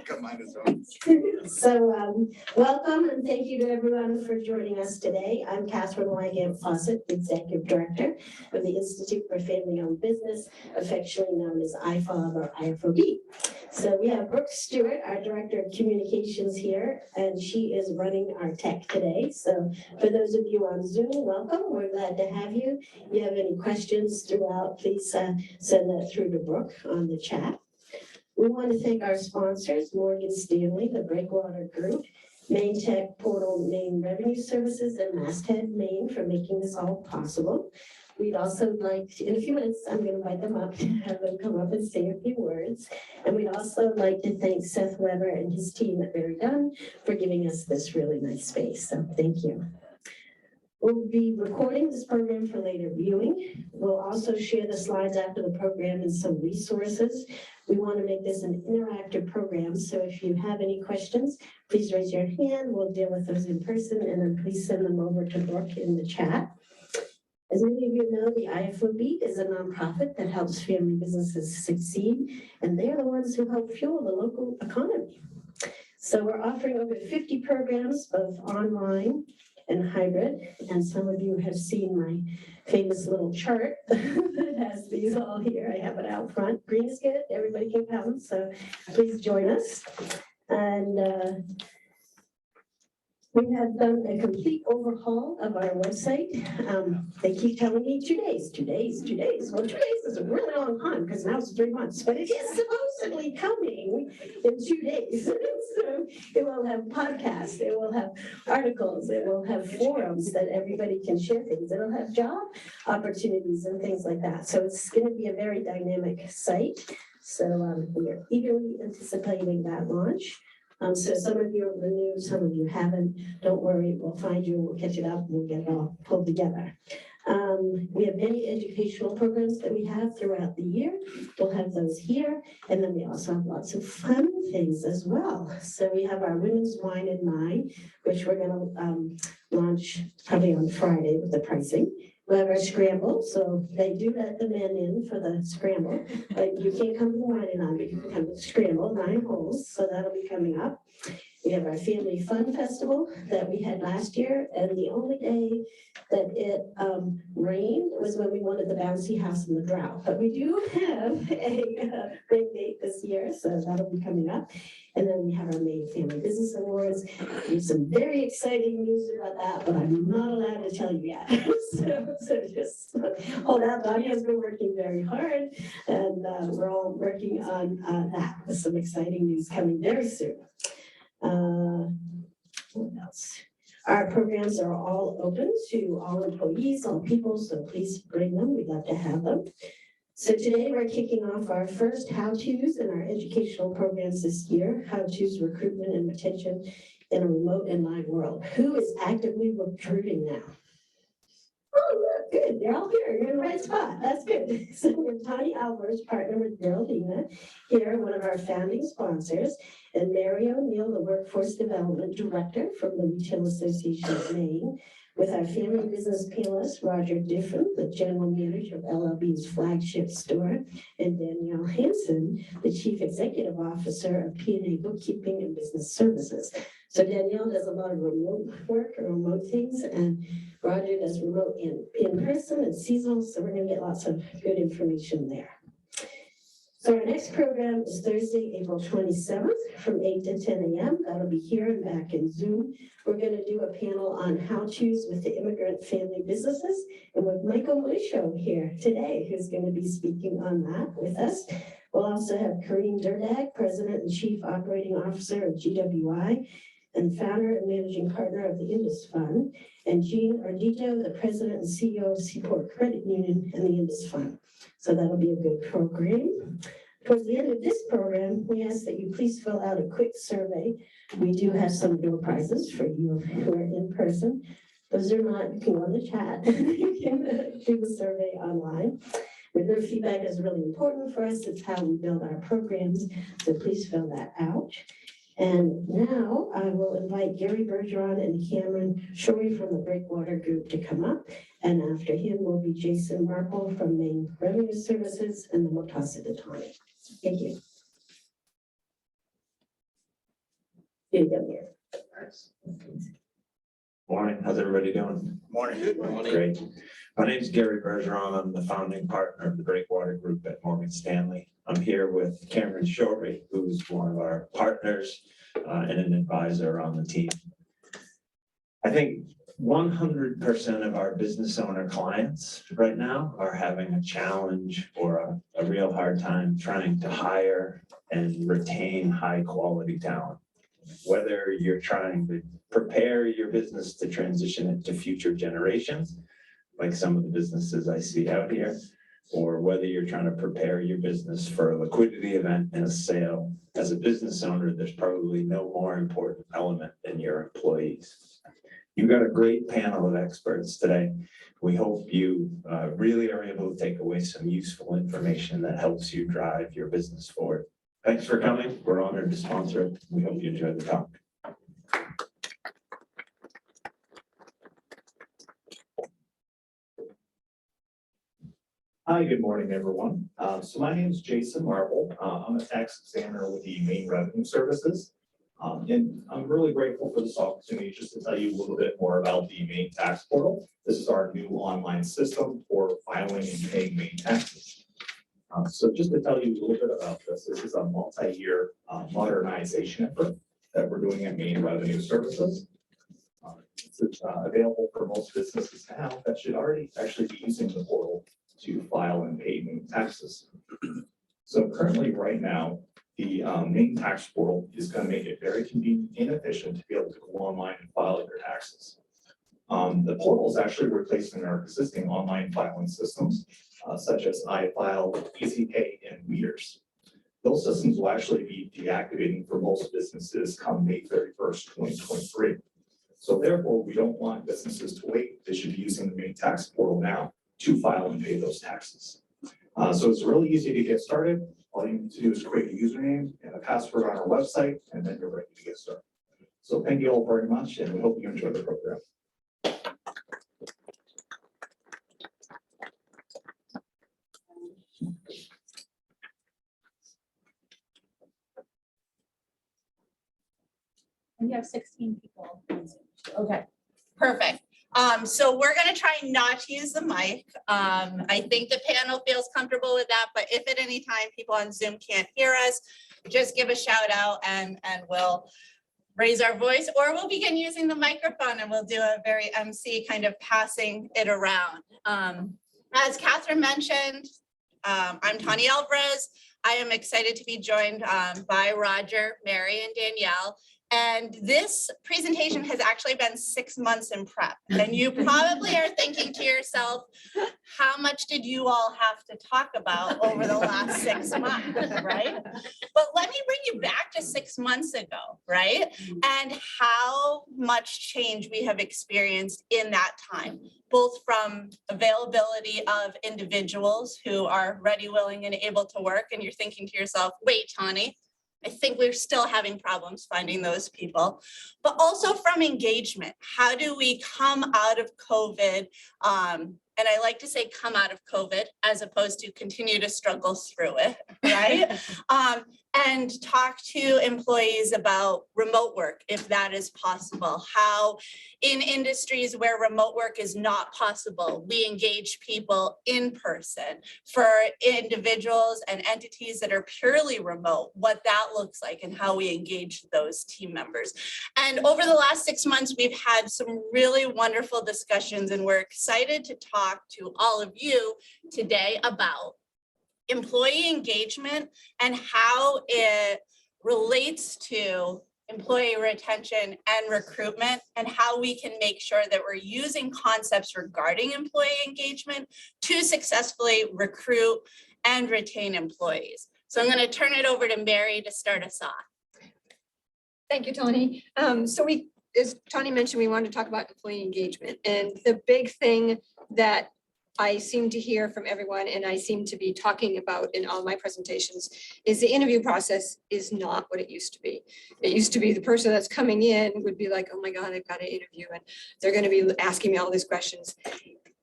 Got mine as well. So welcome and thank you to everyone for joining us today. I'm Catherine Wygant Fawcett, Executive Director of the Institute for Family-Owned Business, affectionately known as Ifob or Ifob. So we have Brooke Stewart, our Director of Communications here, and she is running our tech today. So for those of you on Zoom, welcome. We're glad to have you. If you have any questions throughout, please send that through to Brooke on the chat. We want to thank our sponsors, Morgan Stanley, the Breakwater Group, Maine Tech Portal, Maine Revenue Services, and Masthead Maine for making this all possible. We'd also like to, in a few minutes, I'm going to invite them up to have them come up and say a few words. And we'd also like to thank Seth Weber and his team at Very Dunn for giving us this really nice space. So thank you. We'll be recording this program for later viewing. We'll also share the slides after the program and some resources. We want to make this an interactive program, so if you have any questions, please raise your hand. We'll deal with those in person, and then please send them over to Brooke in the chat. As many of you know, the Ifob is a nonprofit that helps family businesses succeed, and they're the ones who help fuel the local economy. So we're offering over 50 programs, both online and hybrid, and some of you have seen my famous little chart that has these all here. I have it out front. Green is good, everybody can come, so please join us. And we have done a complete overhaul of our website. They keep telling me 2 days, 2 days, 2 days. Well, 2 days is a really long time because now it's 3 months, but it is supposedly coming in 2 days. So it will have podcasts, it will have articles, it will have forums that everybody can share things. It'll have job opportunities and things like that. So it's going to be a very dynamic site. So we are eagerly anticipating that launch. So some of you are renewed, some of you haven't. Don't worry, we'll find you, we'll catch it up, we'll get it all pulled together. We have many educational programs that we have throughout the year. We'll have those here. And then we also have lots of fun things as well. So we have our Women's Wine and Mine, which we're going to launch probably on Friday with the pricing. We have our scramble, so they do let the men in for the scramble, but you can't come to the wine and on, but you can come to the scramble, 9 holes, so that'll be coming up. We have our Family Fun Festival that we had last year, and the only day that it rained was when we wanted the bouncy house in the drought. But we do have a rain date this year, so that'll be coming up. And then we have our Maine Family Business Awards. There's some very exciting news about that, but I'm not allowed to tell you yet. so just hold out. Dania's been working very hard, and we're all working on that with some exciting news coming very soon. What else? Our programs are all open to all employees, all people, so please bring them. We'd love to have them. So today we're kicking off our first how-tos in our educational programs this year, how-tos recruitment and retention in a remote and live world. Who is actively recruiting now? Oh, good. They're all here. You're in the right spot. That's good. So we're Tani Alvarez, partner with Geraldina, here, one of our founding sponsors, and Mary O'Neill, the Workforce Development Director from the Retail Association of Maine, with our family business panelist, Roger Diffin, the General Manager of LLB's flagship store, and Danielle Hansen, the Chief Executive Officer of P&A Bookkeeping and Business Services. So Danielle does a lot of remote work or remote things, and Roger does remote in person and seasonal, so we're going to get lots of good information there. So our next program is Thursday, April 27th from 8 to 10 a.m. That'll be here and back in Zoom. We're going to do a panel on how-tos with the immigrant family businesses, and with Michael Moisho here today, who's going to be speaking on that with us. We'll also have Kareem Durdag, President and Chief Operating Officer of GWI, and founder and managing partner of the Indus Fund, and Jean Ardito, the President and CEO of Seaport Credit Union and the Indus Fund. So that'll be a good program. Towards the end of this program, we ask that you please fill out a quick survey. We do have some door prizes for you who are in person. Those are not, you can go on the chat, you can do the survey online. But their feedback is really important for us. It's how we build our programs, so please fill that out. And now I will invite Gary Bergeron and Cameron Shorey from the Breakwater Group to come up. And after him will be Jason Markle from Maine Revenue Services, and then we'll toss it to Tani. Thank you. Here you go, Gary. Morning, how's everybody doing? Morning. Good morning. Great. My name is Gary Bergeron. I'm the founding partner of the Breakwater Group at Morgan Stanley. I'm here with Cameron Shorey, who's one of our partners and an advisor on the team. I think 100% of our business owner clients right now are having a challenge or a real hard time trying to hire and retain high quality talent. Whether you're trying to prepare your business to transition it to future generations, like some of the businesses I see out here, or whether you're trying to prepare your business for a liquidity event and a sale. As a business owner, there's probably no more important element than your employees. You've got a great panel of experts today. We hope you really are able to take away some useful information that helps you drive your business forward. Thanks for coming. We're honored to sponsor it. We hope you enjoy the talk. Hi, good morning, everyone. So my name is Jason Marble. I'm a tax examiner with the Maine Revenue Services. And I'm really grateful for this opportunity just to tell you a little bit more about the Maine Tax Portal. This is our new online system for filing and paying Maine taxes. So just to tell you a little bit about this is a multi-year modernization effort that we're doing at Maine Revenue Services. It's available for most businesses now that should already actually be using the portal to file and pay Maine taxes. So currently right now, the Maine Tax Portal is going to make it very convenient and efficient to be able to go online and file your taxes. The portal is actually replacing our existing online filing systems, such as iFile, EasyPay, and Weeders. Those systems will actually be deactivating for most businesses come May 31st, 2023. So therefore, we don't want businesses to wait. They should be using the Maine Tax Portal now to file and pay those taxes. So it's really easy to get started. All you need to do is create a username and a password on our website, and then you're ready to get started. So thank you all very much, and we hope you enjoy the program. We have 16 people. Okay, perfect. So we're gonna try not to use the mic. I think the panel feels comfortable with that, but if at any time people on Zoom can't hear us, just give a shout out and we'll raise our voice, or we'll begin using the microphone and we'll do a very MC kind of passing it around. As Catherine mentioned, I'm Tani Alvarez. I am excited to be joined by Roger, Mary, and Danielle. And this presentation has actually been 6 months in prep. And you probably are thinking to yourself, how much did you all have to talk about over the last 6 months, right? But let me bring you back to 6 months ago, right? And how much change we have experienced in that time, both from availability of individuals who are ready, willing, and able to work. And you're thinking to yourself, wait, Tani, I think we're still having problems finding those people, but also from engagement. How do we come out of COVID? And I like to say come out of COVID as opposed to continue to struggle through it, right? And talk to employees about remote work, if that is possible. How in industries where remote work is not possible, we engage people in person. For individuals and entities that are purely remote, what that looks like and how we engage those team members. And over the last 6 months, we've had some really wonderful discussions, and we're excited to talk to all of you today about employee engagement and how it relates to employee retention and recruitment, and how we can make sure that we're using concepts regarding employee engagement to successfully recruit and retain employees. So I'm going to turn it over to Mary to start us off. Thank you, Tony. So as Tony mentioned, we wanted to talk about employee engagement, and the big thing that I seem to hear from everyone, and I seem to be talking about in all my presentations, is the interview process is not what it used to be. It used to be the person that's coming in would be like, oh my God, I've got an interview, and they're going to be asking me all these questions.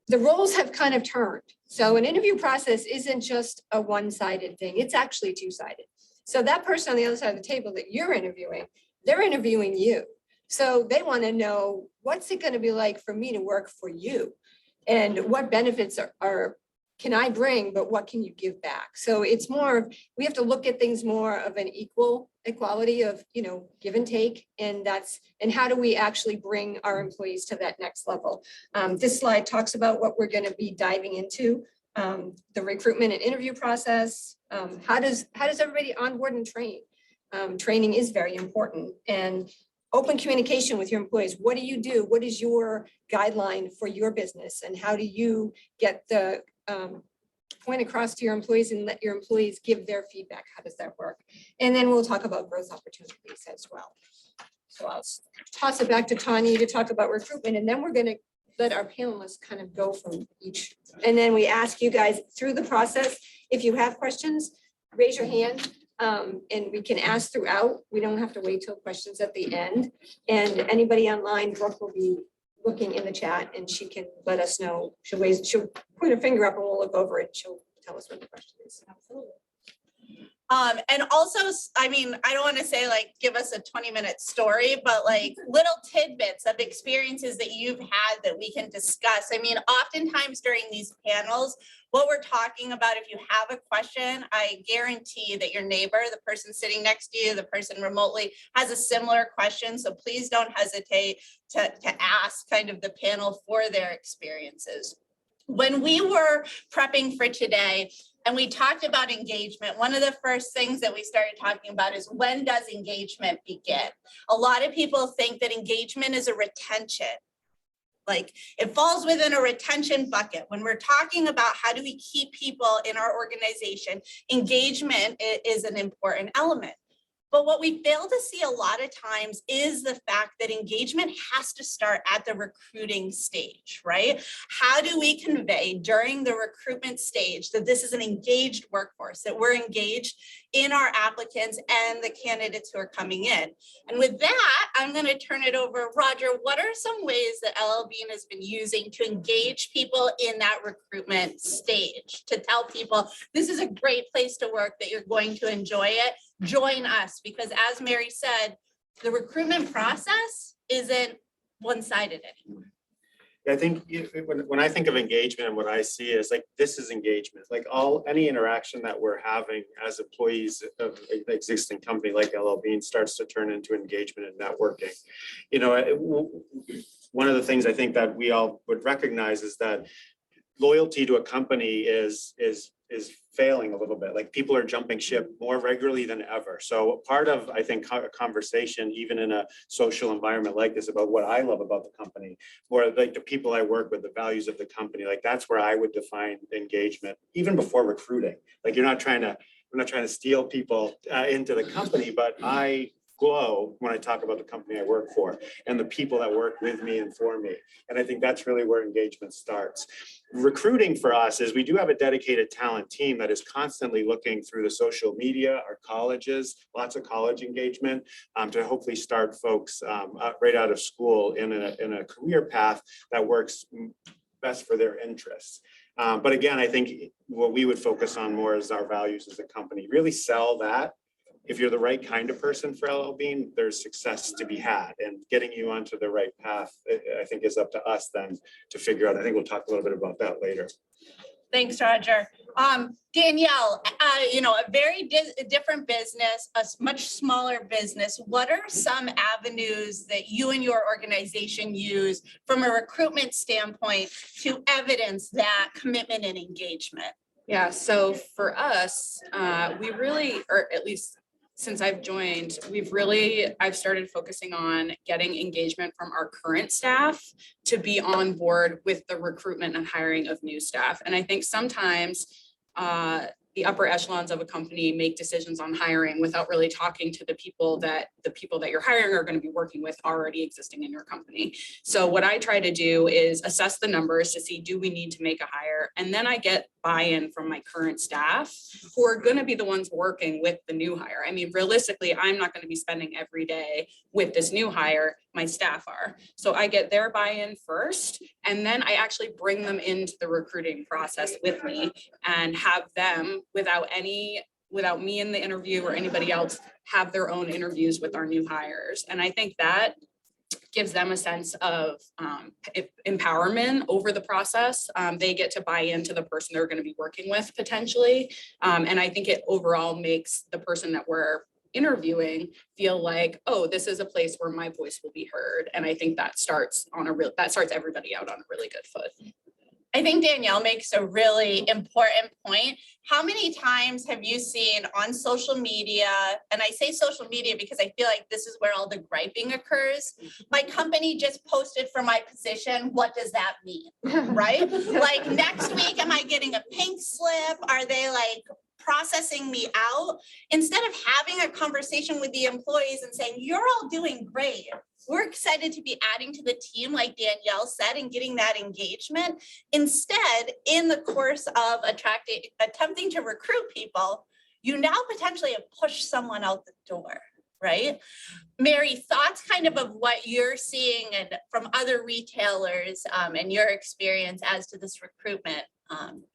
The roles have kind of turned. So an interview process isn't just a one-sided thing, it's actually two-sided. So that person on the other side of the table that you're interviewing, they're interviewing you. So they want to know, what's it going to be like for me to work for you? And what benefits can I bring, but what can you give back? So it's more, we have to look at things more of an equality of, give and take. And how do we actually bring our employees to that next level? This slide talks about what we're going to be diving into, the recruitment and interview process. How does everybody onboard and train? Training is very important, and open communication with your employees. What do you do? What is your guideline for your business? And how do you get the point across to your employees and let your employees give their feedback? How does that work? And then we'll talk about growth opportunities as well. So I'll toss it back to Tanya to talk about recruitment, and then we're going to let our panelists kind of go from each. And then we ask you guys through the process, if you have questions, raise your hand. And we can ask throughout. We don't have to wait till questions at the end. And anybody online, Brooke will be looking in the chat and she can let us know. She'll point her finger up and we'll look over it. She'll tell us what the question is. Absolutely. And also, I mean, I don't want to say like, give us a 20-minute story, but like little tidbits of experiences that you've had that we can discuss. I mean, oftentimes during these panels, what we're talking about, if you have a question, I guarantee that your neighbor, the person sitting next to you, the person remotely has a similar question. So please don't hesitate to ask kind of the panel for their experiences. When we were prepping for today, and we talked about engagement, one of the first things that we started talking about is, when does engagement begin? A lot of people think that engagement is a retention. Like it falls within a retention bucket. When we're talking about how do we keep people in our organization, engagement is an important element. But what we fail to see a lot of times is the fact that engagement has to start at the recruiting stage, right? How do we convey during the recruitment stage that this is an engaged workforce, that we're engaged in our applicants and the candidates who are coming in? And with that, I'm going to turn it over. Roger, what are some ways that LL Bean has been using to engage people in that recruitment stage, to tell people this is a great place to work, that you're going to enjoy it? Join us, because as Mary said, the recruitment process isn't one-sided anymore. I think when I think of engagement, and what I see is like, this is engagement, like any interaction that we're having as employees of an existing company like LL Bean starts to turn into engagement and networking. One of the things I think that we all would recognize is that loyalty to a company is failing a little bit. Like people are jumping ship more regularly than ever. So part of, I think, a conversation, even in a social environment like this, about what I love about the company, or like the people I work with, the values of the company, like that's where I would define engagement, even before recruiting. Like we're not trying to steal people into the company, but I glow when I talk about the company I work for and the people that work with me and for me. And I think that's really where engagement starts. Recruiting for us is, we do have a dedicated talent team that is constantly looking through the social media, our colleges, lots of college engagement, to hopefully start folks right out of school in a career path that works best for their interests. But again, I think what we would focus on more is our values as a company. Really sell that. If you're the right kind of person for LL Bean, there's success to be had, and getting you onto the right path, I think, is up to us then to figure out. I think we'll talk a little bit about that later. Thanks, Roger. Danielle, a very different business, a much smaller business. What are some avenues that you and your organization use from a recruitment standpoint to evidence that commitment and engagement? Yeah, so for us, we really, or at least since I've joined, I've started focusing on getting engagement from our current staff to be on board with the recruitment and hiring of new staff. And I think sometimes the upper echelons of a company make decisions on hiring without really talking to the people that you're hiring are going to be working with already existing in your company. So what I try to do is assess the numbers to see, do we need to make a hire? And then I get buy-in from my current staff who are going to be the ones working with the new hire. I mean, realistically, I'm not going to be spending every day with this new hire. My staff are. So I get their buy-in first, and then I actually bring them into the recruiting process with me and have them, without any without me in the interview or anybody else, have their own interviews with our new hires. And I think that gives them a sense of empowerment over the process. They get to buy into the person they're going to be working with potentially. And I think it overall makes the person that we're interviewing feel like, oh, this is a place where my voice will be heard. And I think that starts everybody out on a really good foot. I think Danielle makes a really important point. How many times have you seen on social media, and I say social media because I feel like this is where all the griping occurs. My company just posted for my position. What does that mean? Right? Like next week, am I getting a pink slip? Are they like processing me out? Instead of having a conversation with the employees and saying, you're all doing great. We're excited to be adding to the team, like Danielle said, and getting that engagement. Instead, in the course of attempting to recruit people, you now potentially have pushed someone out the door, right? Mary, thoughts kind of what you're seeing and from other retailers and your experience as to this recruitment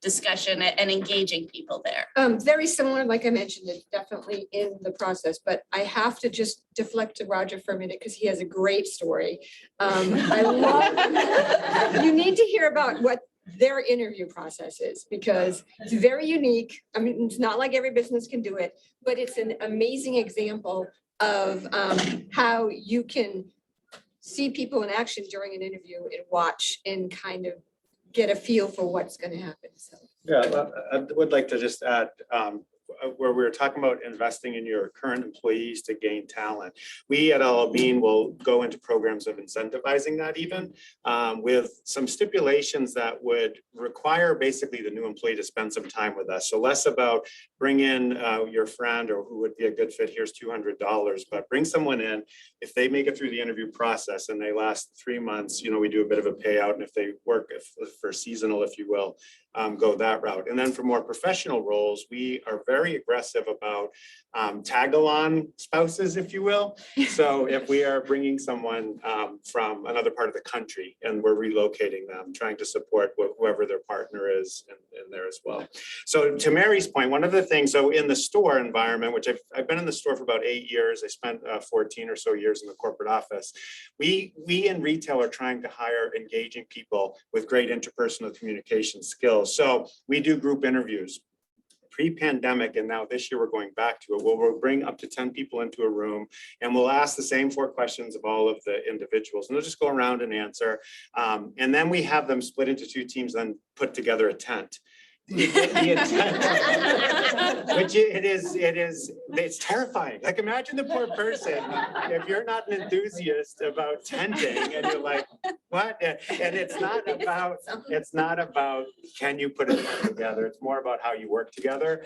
discussion and engaging people there. Very similar, like I mentioned, it's definitely in the process, but I have to just deflect to Roger for a minute because he has a great story. I love, you need to hear about what their interview process is because it's very unique. I mean, it's not like every business can do it, but it's an amazing example of how you can see people in action during an interview and watch and kind of get a feel for what's going to happen. So. Yeah, I would like to just add where we were talking about investing in your current employees to gain talent. We at Maine will go into programs of incentivizing that even with some stipulations that would require basically the new employee to spend some time with us. So less about bring in your friend or who would be a good fit, here's $200, but bring someone in. If they make it through the interview process and they last 3 months, you know, we do a bit of a payout. And if they work for seasonal, if you will, go that route. And then for more professional roles, we are very aggressive about tag-along spouses, if you will. So if we are bringing someone from another part of the country and we're relocating them, trying to support whoever their partner is in there as well. So to Mary's point, one of the things, so in the store environment, which I've been in the store for about 8 years, I spent 14 or so years in the corporate office. We in retail are trying to hire engaging people with great interpersonal communication skills. So we do group interviews. Pre-pandemic, and now this year we're going back to it. We'll bring up to 10 people into a room and we'll ask the same 4 questions of all of the individuals and they'll just go around and answer. And then we have them split into 2 teams and put together a tent. Which it's terrifying. Like imagine the poor person, if you're not an enthusiast about tenting and you're like, what? And it's not about can you put it together? It's more about how you work together.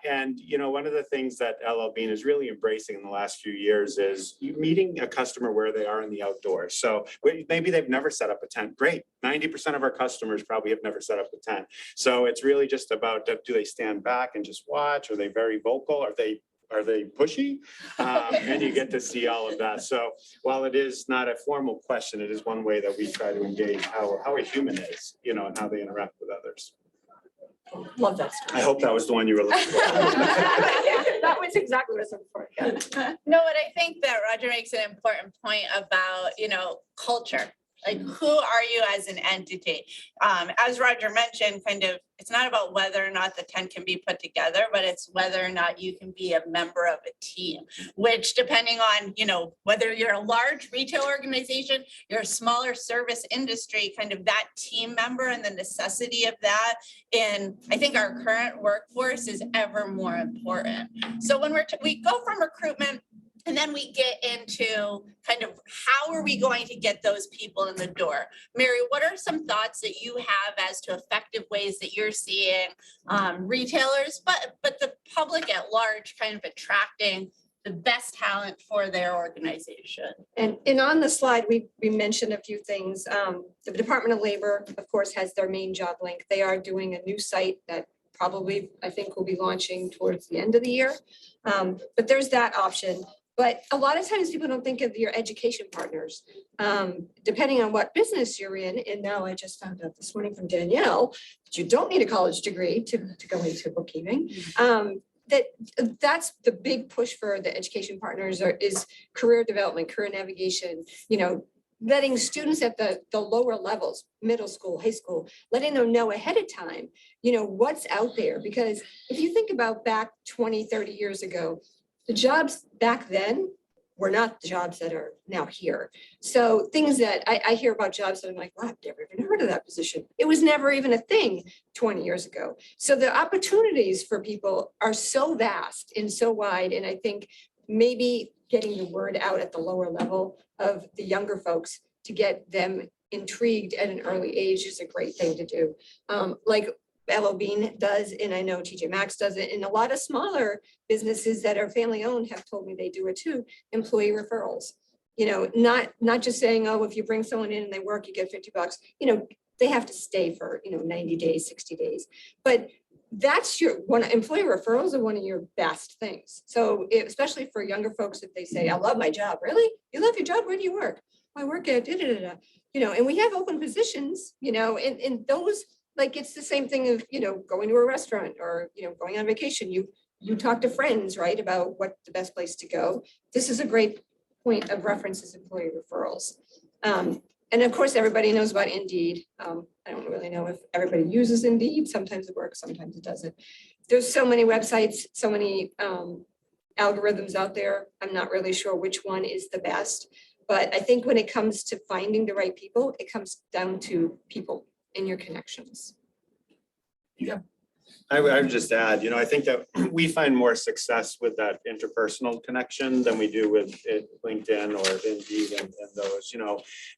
And you know, one of the things that LL Bean is really embracing in the last few years is meeting a customer where they are in the outdoors. So maybe they've never set up a tent. Great. 90% of our customers probably have never set up a tent. So it's really just about, do they stand back and just watch? Are they very vocal? Are they pushy? And you get to see all of that. So while it is not a formal question, it is one way that we try to engage how a human is, you know, and how they interact with others. Love that story. I hope that was the one you were looking for. That was exactly what I was looking for. Yeah. No, but I think that Roger makes an important point about, you know, culture. Like, who are you as an entity? As Roger mentioned, kind of, it's not about whether or not the tent can be put together, but it's whether or not you can be a member of a team, which depending on, you know, whether you're a large retail organization, you're a smaller service industry, kind of that team member and the necessity of that in, I think our current workforce is ever more important. So when we go from recruitment, and then we get into kind of how are we going to get those people in the door? Mary, what are some thoughts that you have as to effective ways that you're seeing retailers, but the public at large kind of attracting the best talent for their organization? And on the slide, we mentioned a few things. The Department of Labor, of course, has their main job link. They are doing a new site that probably, I think, will be launching towards the end of the year. But there's that option. But a lot of times people don't think of your education partners, depending on what business you're in. And now I just found out this morning from Danielle that you don't need a college degree to go into bookkeeping. that's the big push for the education partners is career development, career navigation, letting students at the lower levels, middle school, high school, letting them know ahead of time, what's out there. Because if you think about back 20, 30 years ago, the jobs back then were not the jobs that are now here. So things that I hear about jobs that I'm like, wow, I've never even heard of that position. It was never even a thing 20 years ago. So the opportunities for people are so vast and so wide. And I think maybe getting the word out at the lower level of the younger folks to get them intrigued at an early age is a great thing to do. Like L.O. Bean does, and I know TJ Maxx does it, and a lot of smaller businesses that are family owned have told me they do it too, employee referrals. Not just saying, oh, if you bring someone in and they work, you get $50. They have to stay for, 90 days, 60 days. But that's employee referrals are one of your best things. So especially for younger folks, if they say, I love my job, really? You love your job? Where do you work? I work at and we have open positions, and those, like, it's the same thing of, going to a restaurant or, going on vacation. You talk to friends, right, about what the best place to go. This is a great point of reference is employee referrals. And of course, everybody knows about Indeed. I don't really know if everybody uses Indeed. Sometimes it works, sometimes it doesn't. There's so many websites, so many algorithms out there. I'm not really sure which one is the best. But I think when it comes to finding the right people, it comes down to people and your connections. Yeah. I would just add, I think that we find more success with that interpersonal connection than we do with LinkedIn or Indeed and those,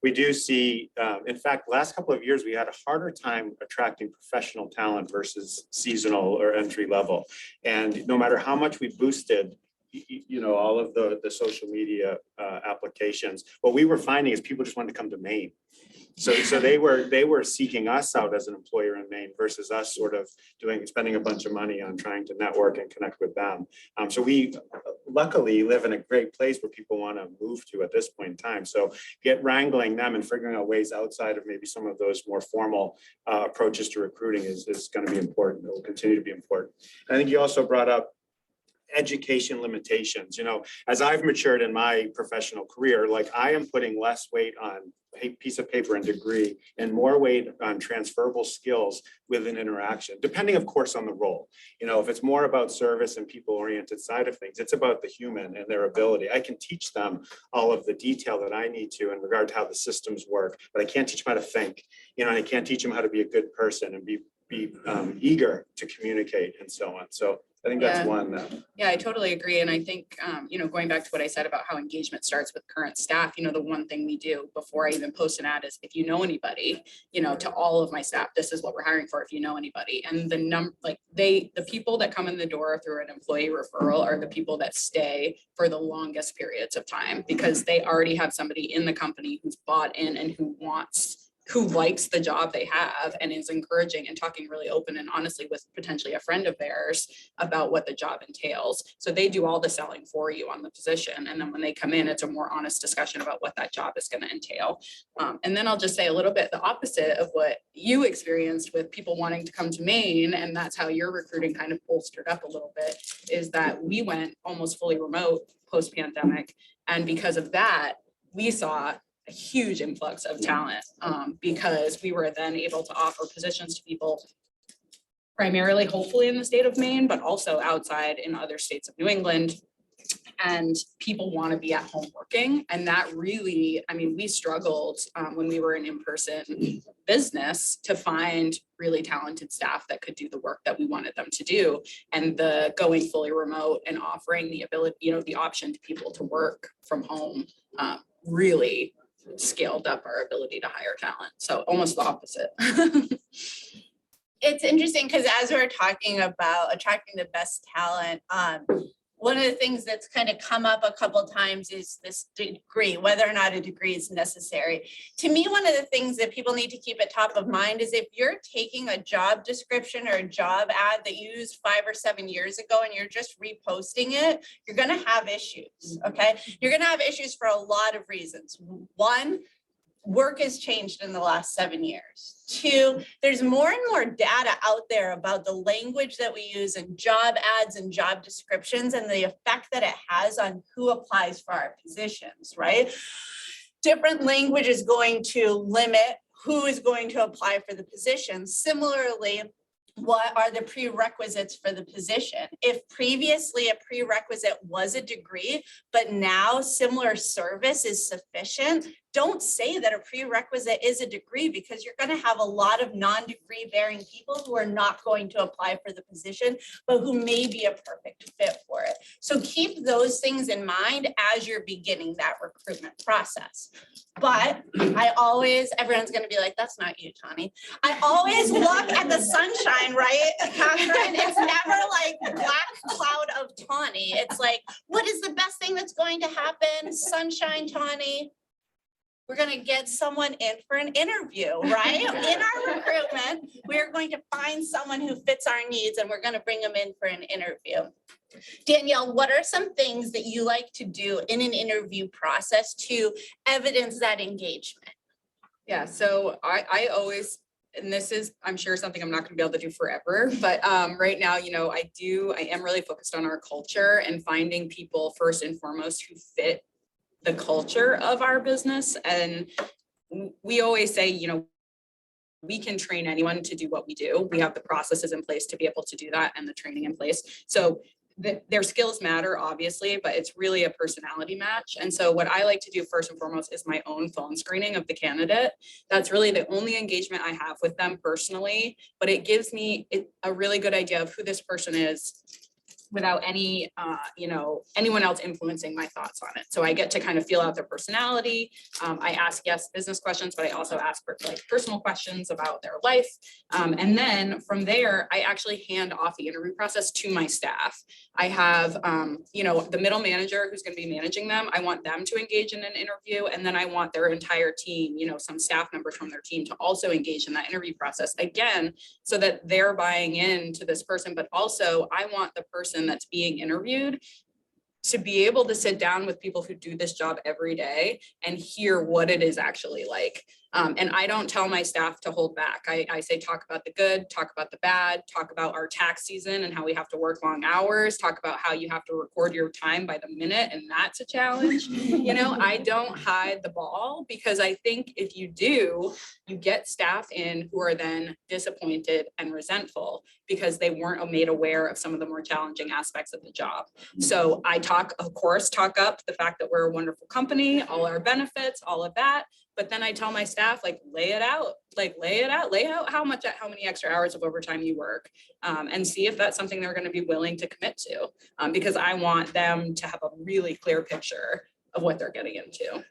we do see, in fact, last couple of years, we had a harder time attracting professional talent versus seasonal or entry level. And no matter how much we boosted all of the social media applications, what we were finding is people just wanted to come to Maine. So they were seeking us out as an employer in Maine versus us sort of spending a bunch of money on trying to network and connect with them. So we luckily live in a great place where people want to move to at this point in time. So wrangling them and figuring out ways outside of maybe some of those more formal approaches to recruiting is going to be important. It will continue to be important. I think you also brought up education limitations. As I've matured in my professional career, like I am putting less weight on a piece of paper and degree and more weight on transferable skills with an interaction, depending of course on the role. If it's more about service and people oriented side of things, it's about the human and their ability. I can teach them all of the detail that I need to in regard to how the systems work, but I can't teach them how to think, and I can't teach them how to be a good person and be eager to communicate and so on. So I think that's one. Yeah, I totally agree. And I think, going back to what I said about how engagement starts with current staff, the one thing we do before I even post an ad is if you know anybody, to all of my staff, this is what we're hiring for if you know anybody. And the people that come in the door through an employee referral are the people that stay for the longest periods of time because they already have somebody in the company who's bought in and who likes the job they have and is encouraging and talking really open and honestly with potentially a friend of theirs about what the job entails. So they do all the selling for you on the position. And then when they come in, it's a more honest discussion about what that job is going to entail. And then I'll just say a little bit the opposite of what you experienced with people wanting to come to Maine. And that's how your recruiting kind of bolstered up a little bit, is that we went almost fully remote post-pandemic. And because of that, we saw a huge influx of talent because we were then able to offer positions to people primarily, hopefully in the state of Maine, but also outside in other states of New England. And people want to be at home working. And that really, we struggled when we were an in-person business to find really talented staff that could do the work that we wanted them to do. And the going fully remote and offering the ability, the option to people to work from home really scaled up our ability to hire talent. So almost the opposite. It's interesting because as we're talking about attracting the best talent, one of the things that's kind of come up a couple of times is this degree, whether or not a degree is necessary. To me, one of the things that people need to keep at top of mind is if you're taking a job description or a job ad that you used 5 or 7 years ago and you're just reposting it, you're going to have issues, okay? You're going to have issues for a lot of reasons. One, work has changed in the last 7 years. 2, there's more and more data out there about the language that we use in job ads and job descriptions and the effect that it has on who applies for our positions, right? Different language is going to limit who is going to apply for the position. Similarly, what are the prerequisites for the position? If previously a prerequisite was a degree, but now similar service is sufficient, don't say that a prerequisite is a degree, because you're going to have a lot of non-degree bearing people who are not going to apply for the position, but who may be a perfect fit for it. So keep those things in mind as you're beginning that recruitment process. But everyone's going to be like, that's not you, Tawny. I always look at the sunshine, right, Catherine? It's never like black cloud of Tawny. It's like, what is the best thing that's going to happen? Sunshine, Tawny. We're going to get someone in for an interview, right? In our recruitment, we're going to find someone who fits our needs, and we're going to bring them in for an interview. Danielle, what are some things that you like to do in an interview process to evidence that engagement? Yeah, so I always, and this is, I'm sure, something I'm not going to be able to do forever, but right now, I am really focused on our culture and finding people first and foremost who fit the culture of our business. And we always say, we can train anyone to do what we do. We have the processes in place to be able to do that and the training in place. So their skills matter, obviously, but it's really a personality match. And so what I like to do first and foremost is my own phone screening of the candidate. That's really the only engagement I have with them personally, but it gives me a really good idea of who this person is without any, anyone else influencing my thoughts on it. So I get to kind of feel out their personality. I ask, yes, business questions, but I also ask for personal questions about their life. And then from there, I actually hand off the interview process to my staff. I have, the middle manager who's going to be managing them. I want them to engage in an interview. And then I want their entire team, some staff members from their team to also engage in that interview process. Again, so that they're buying into this person, but also I want the person that's being interviewed to be able to sit down with people who do this job every day and hear what it is actually like. And I don't tell my staff to hold back. I say, talk about the good, talk about the bad, talk about our tax season and how we have to work long hours, talk about how you have to record your time by the minute, and that's a challenge. I don't hide the ball, because I think if you do, you get staff in who are then disappointed and resentful because they weren't made aware of some of the more challenging aspects of the job. So I talk up the fact that we're a wonderful company, all our benefits, all of that. But then I tell my staff, lay out how many extra hours of overtime you work, and see if that's something they're going to be willing to commit to, because I want them to have a really clear picture of what they're getting into.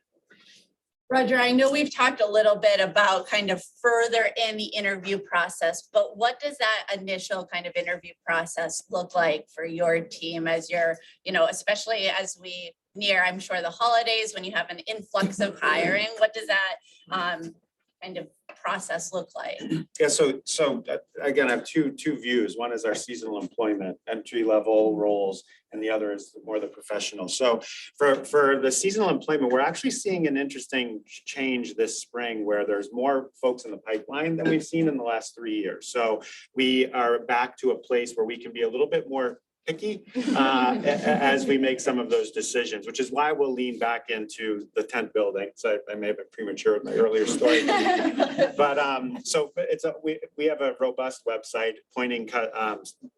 Roger, I know we've talked a little bit about kind of further in the interview process, but what does that initial kind of interview process look like for your team as you're, especially as we near, I'm sure, the holidays, when you have an influx of hiring? What does that kind of process look like? Yeah, so again, I have two views. One is our seasonal employment, entry level roles, and the other is more the professional. So for the seasonal employment, we're actually seeing an interesting change this spring where there's more folks in the pipeline than we've seen in the last 3 years. So we are back to a place where we can be a little bit more picky as we make some of those decisions, which is why we'll lean back into the tent building. So I may have been premature with my earlier story, but we have a robust website pointing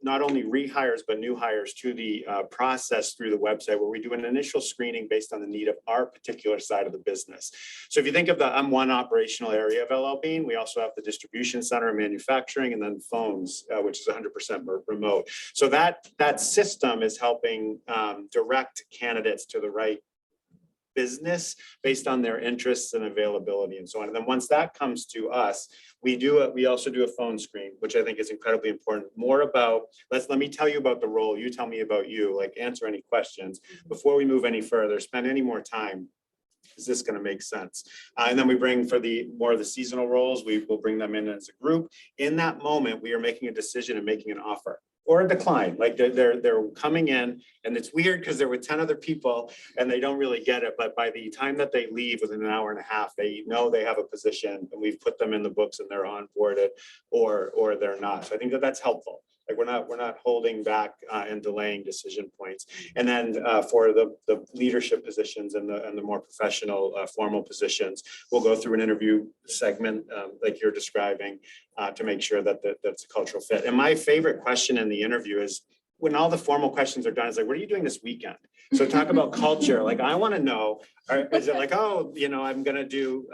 not only rehires but new hires to the process through the website, where we do an initial screening based on the need of our particular side of the business. So if you think of the one operational area of LL Bean, we also have the distribution center and manufacturing, and then phones, which is 100% remote. So that system is helping direct candidates to the right business based on their interests and availability and so on. And then once that comes to us, we also do a phone screen, which I think is incredibly important. More about, let me tell you about the role, you tell me about you, answer any questions before we move any further, spend any more time. Is this going to make sense? And then we bring, for the more of the seasonal roles, we will bring them in as a group. In that moment, we are making a decision and making an offer. or a decline. Like they're coming in, and it's weird because they're with 10 other people and they don't really get it. But by the time that they leave within an hour and a half, they know they have a position and we've put them in the books and they're onboarded, or they're not. So I think that that's helpful. Like we're not holding back and delaying decision points. And then for the leadership positions and the more professional formal positions, we'll go through an interview segment like you're describing to make sure that that's a cultural fit. And my favorite question in the interview is when all the formal questions are done, it's like, what are you doing this weekend? So talk about culture. Like, I want to know, is it like, oh, you know, I'm going to do,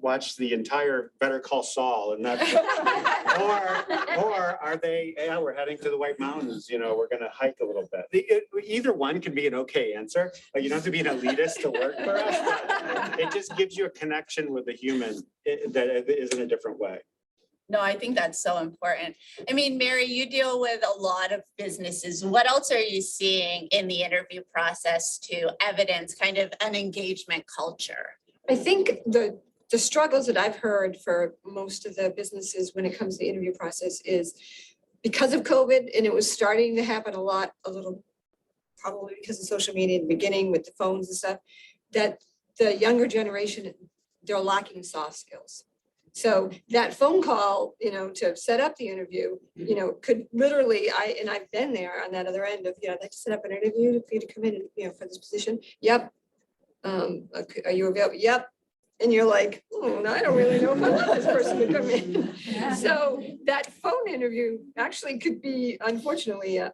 watch the entire Better Call Saul and that, or are they, yeah, we're heading to the White Mountains, you know, we're going to hike a little bit. Either one can be an okay answer. Like, you don't have to be an elitist to work for us. But it just gives you a connection with the human that is in a different way. No, I think that's so important. I mean, Mary, you deal with a lot of businesses. What else are you seeing in the interview process to evidence kind of an engagement culture? I think the struggles that I've heard for most of the businesses when it comes to the interview process is because of COVID, and it was starting to happen a little, probably because of social media in the beginning with the phones and stuff, that the younger generation, they're lacking soft skills. So that phone call, you know, to set up the interview, you know, could literally, I've been there on that other end of, you know, I'd like to set up an interview for you to come in and, you know, for this position. Yep. Okay, are you available? Yep. And you're like, oh, no, I don't really know if I want this person to come in. So that phone interview actually could be, unfortunately, a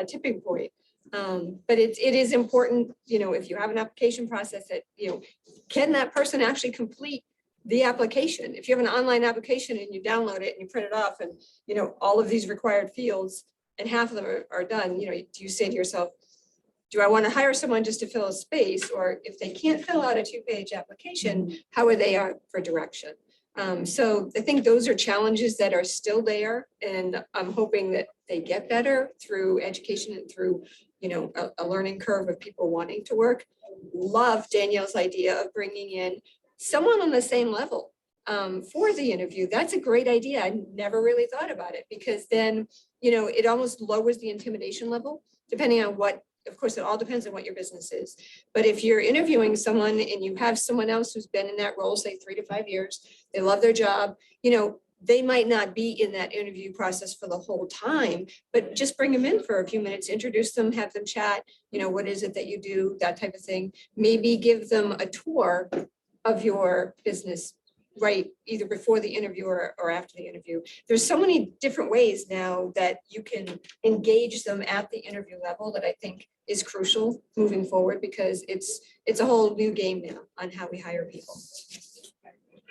tipping point. But it is important, you know, if you have an application process that, you know, can that person actually complete the application? If you have an online application and you download it and you print it off and, you know, all of these required fields and half of them are done, you know, do you say to yourself, do I want to hire someone just to fill a space? Or if they can't fill out a 2-page application, how are they out for direction? So I think those are challenges that are still there. And I'm hoping that they get better through education and through, you know, a learning curve of people wanting to work. Love Danielle's idea of bringing in someone on the same level for the interview. That's a great idea. I never really thought about it because then, you know, it almost lowers the intimidation level, depending on what, of course, it all depends on what your business is. But if you're interviewing someone and you have someone else who's been in that role, say 3 to 5 years, they love their job, you know, they might not be in that interview process for the whole time, but just bring them in for a few minutes, introduce them, have them chat, you know, what is it that you do, that type of thing. Maybe give them a tour of your business, right, either before the interview or after the interview. There's so many different ways now that you can engage them at the interview level that I think is crucial moving forward, because it's a whole new game now on how we hire people.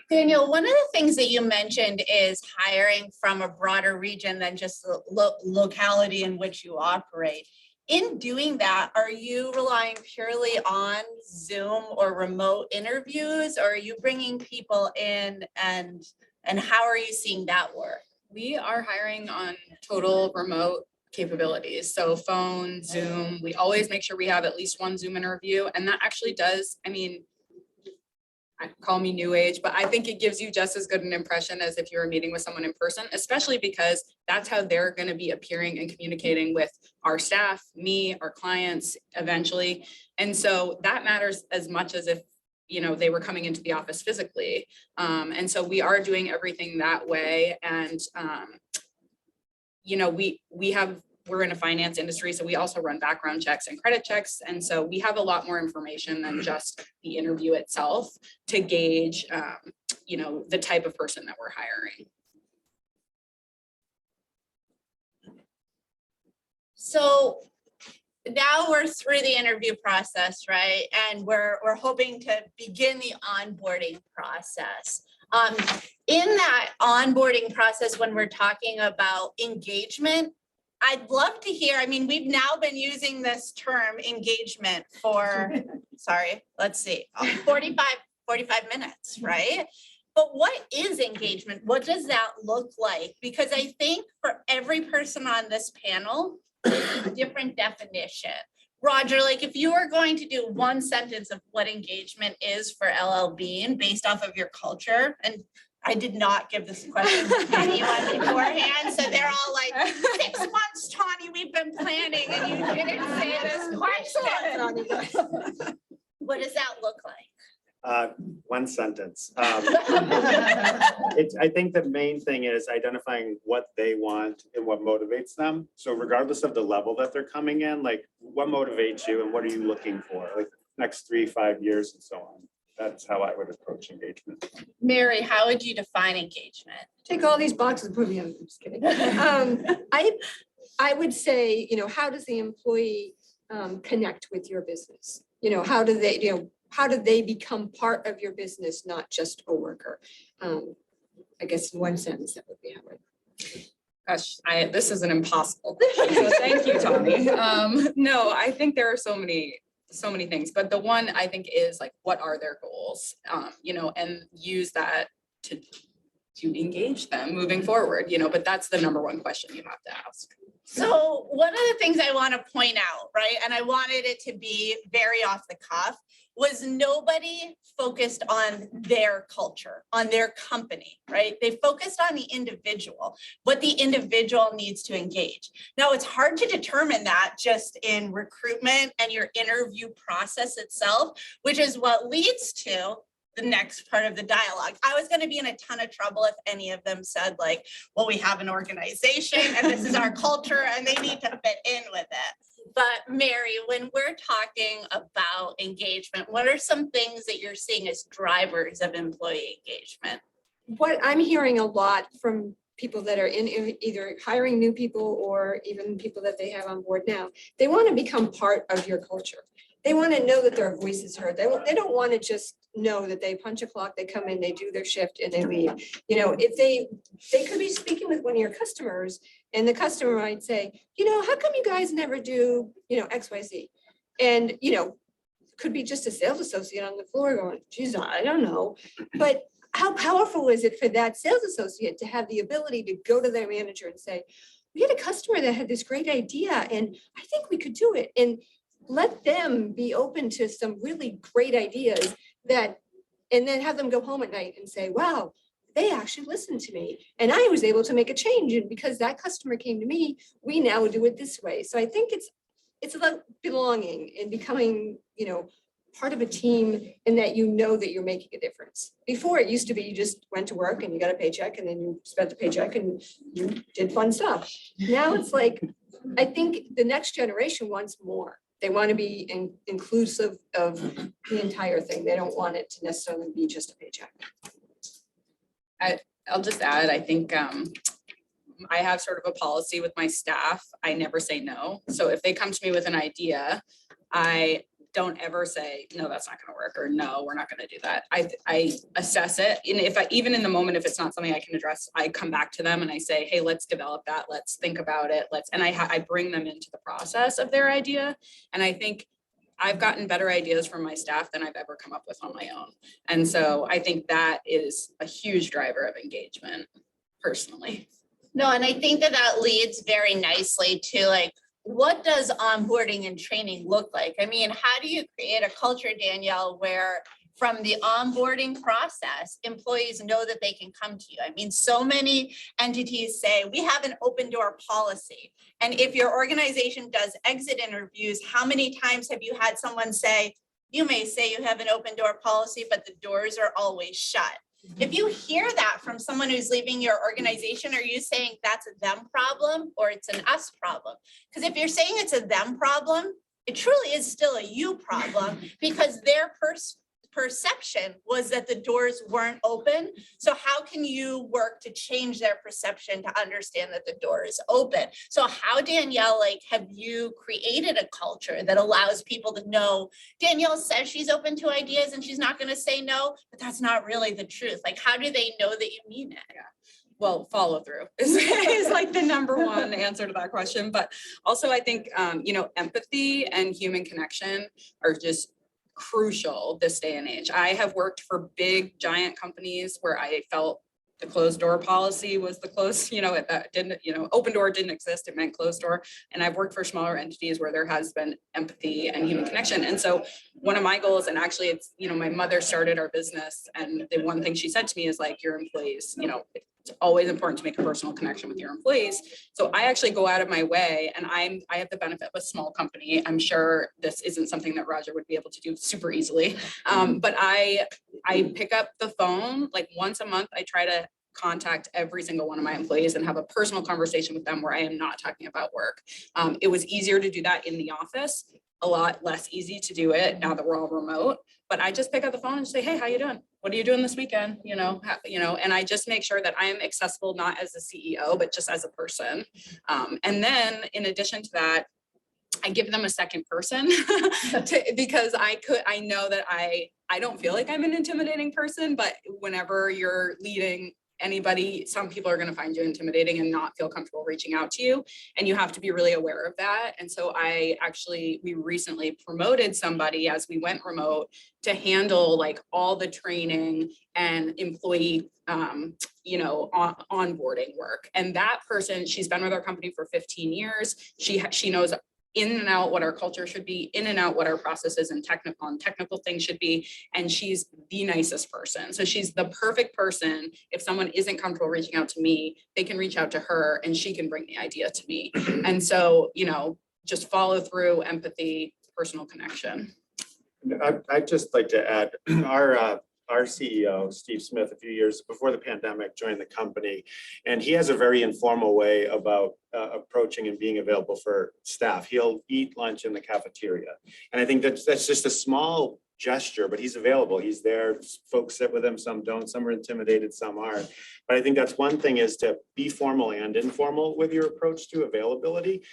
Daniel, one of the things that you mentioned is hiring from a broader region than just the locality in which you operate. In doing that, are you relying purely on Zoom or remote interviews, or are you bringing people in, and how are you seeing that work? We are hiring on total remote capabilities. So phone, Zoom, we always make sure we have at least one Zoom interview. And that actually does, I mean, call me new age, but I think it gives you just as good an impression as if you were meeting with someone in person, especially because that's how they're going to be appearing and communicating with our staff, me, our clients eventually. And so that matters as much as if, you know, they were coming into the office physically. And so we are doing everything that way. And, you know, we're in a finance industry, so we also run background checks and credit checks. And so we have a lot more information than just the interview itself to gauge, you know, the type of person that we're hiring. So now we're through the interview process, right? And we're hoping to begin the onboarding process. In that onboarding process, when we're talking about engagement, I'd love to hear, I mean, we've now been using this term engagement for, sorry, let's see, 45 minutes, right? But what is engagement? What does that look like? Because I think for every person on this panel, it's a different definition. Roger, like if you were going to do one sentence of what engagement is for LL Bean based off of your culture, and I did not give this question to anyone beforehand, so they're all like, 6 months, Tawny, we've been planning, and you didn't say this question. What does that look like? One sentence. I think the main thing is identifying what they want and what motivates them. So regardless of the level that they're coming in, like what motivates you and what are you looking for, like next 3-5 years and so on. That's how I would approach engagement. Mary, how would you define engagement? Take all these boxes and put me on, I'm just kidding. I would say, how does the employee connect with your business? How do they become part of your business, not just a worker? I guess in one sentence, that would be how I. Gosh, this is an impossible question, so thank you, Tommy. No, I think there are so many things, but the one I think is like, what are their goals? And use that to engage them moving forward, but that's the number one question you have to ask. So one of the things I want to point out, right, and I wanted it to be very off the cuff, was nobody focused on their culture, on their company, right? They focused on the individual, what the individual needs to engage. Now, it's hard to determine that just in recruitment and your interview process itself, which is what leads to the next part of the dialogue. I was going to be in a ton of trouble if any of them said like, well, we have an organization and this is our culture and they need to fit in with it. But Mary, when we're talking about engagement, what are some things that you're seeing as drivers of employee engagement? What I'm hearing a lot from people that are in either hiring new people or even people that they have on board now, they want to become part of your culture. They want to know that their voice is heard. They don't want to just know that they punch a clock, they come in, they do their shift and they leave. If they could be speaking with one of your customers and the customer might say, how come you guys never do, XYZ? And, could be just a sales associate on the floor going, geez, I don't know. But how powerful is it for that sales associate to have the ability to go to their manager and say, we had a customer that had this great idea and I think we could do it. And let them be open to some really great ideas and then have them go home at night and say, wow, they actually listened to me and I was able to make a change. And because that customer came to me, we now do it this way. So I think it's about belonging and becoming, part of a team and that that you're making a difference. Before it used to be you just went to work and you got a paycheck and then you spent the paycheck and you did fun stuff. Now it's like, I think the next generation wants more. They want to be inclusive of the entire thing. They don't want it to necessarily be just a paycheck. I'll just add, I think I have sort of a policy with my staff. I never say no. So if they come to me with an idea, I don't ever say, no, that's not going to work, or no, we're not going to do that. I assess it. And even in the moment, if it's not something I can address, I come back to them and I say, hey, let's develop that. Let's think about it. And I bring them into the process of their idea. And I think I've gotten better ideas from my staff than I've ever come up with on my own. And so I think that is a huge driver of engagement personally. No, and I think that leads very nicely to like, what does onboarding and training look like? I mean, how do you create a culture, Danielle, where from the onboarding process, employees know that they can come to you? I mean, so many entities say, we have an open door policy. And if your organization does exit interviews, how many times have you had someone say, you may say you have an open door policy, but the doors are always shut? If you hear that from someone who's leaving your organization, are you saying that's a them problem or it's an us problem? Because if you're saying it's a them problem, it truly is still a you problem because their perception was that the doors weren't open. So how can you work to change their perception to understand that the door is open? So how, Danielle, have you created a culture that allows people to know Danielle says she's open to ideas and she's not going to say no, but that's not really the truth. How do they know that you mean it? Yeah. Well, follow through is like the number one answer to that question. But also I think, empathy and human connection are just crucial this day and age. I have worked for big, giant companies where I felt the closed door policy was the close, it didn't, open door didn't exist. It meant closed door. And I've worked for smaller entities where there has been empathy and human connection. And so one of my goals, and actually it's, my mother started our business, and the one thing she said to me is like, your employees, it's always important to make a personal connection with your employees. So I actually go out of my way, and I have the benefit of a small company. I'm sure this isn't something that Roger would be able to do super easily. But I pick up the phone like once a month. I try to contact every single one of my employees and have a personal conversation with them where I am not talking about work. It was easier to do that in the office, a lot less easy to do it now that we're all remote. But I just pick up the phone and say, hey, how you doing? What are you doing this weekend? And I just make sure that I am accessible, not as a CEO, but just as a person. And then in addition to that, I give them a second person because I know that I don't feel like I'm an intimidating person, but whenever you're leading anybody, some people are going to find you intimidating and not feel comfortable reaching out to you. And you have to be really aware of that. And so we recently promoted somebody as we went remote to handle like all the training and employee, onboarding work. And that person, she's been with our company for 15 years. She knows in and out what our culture should be, in and out what our processes and technical things should be. And she's the nicest person. So she's the perfect person. If someone isn't comfortable reaching out to me, they can reach out to her and she can bring the idea to me. And so, just follow through, empathy, personal connection. I'd just like to add, our CEO, Steve Smith, a few years before the pandemic joined the company, and he has a very informal way about approaching and being available for staff. He'll eat lunch in the cafeteria. And I think that's just a small gesture, but he's available. He's there. Folks sit with him, some don't, some are intimidated, some aren't. But I think that's one thing, is to be formal and informal with your approach to availability.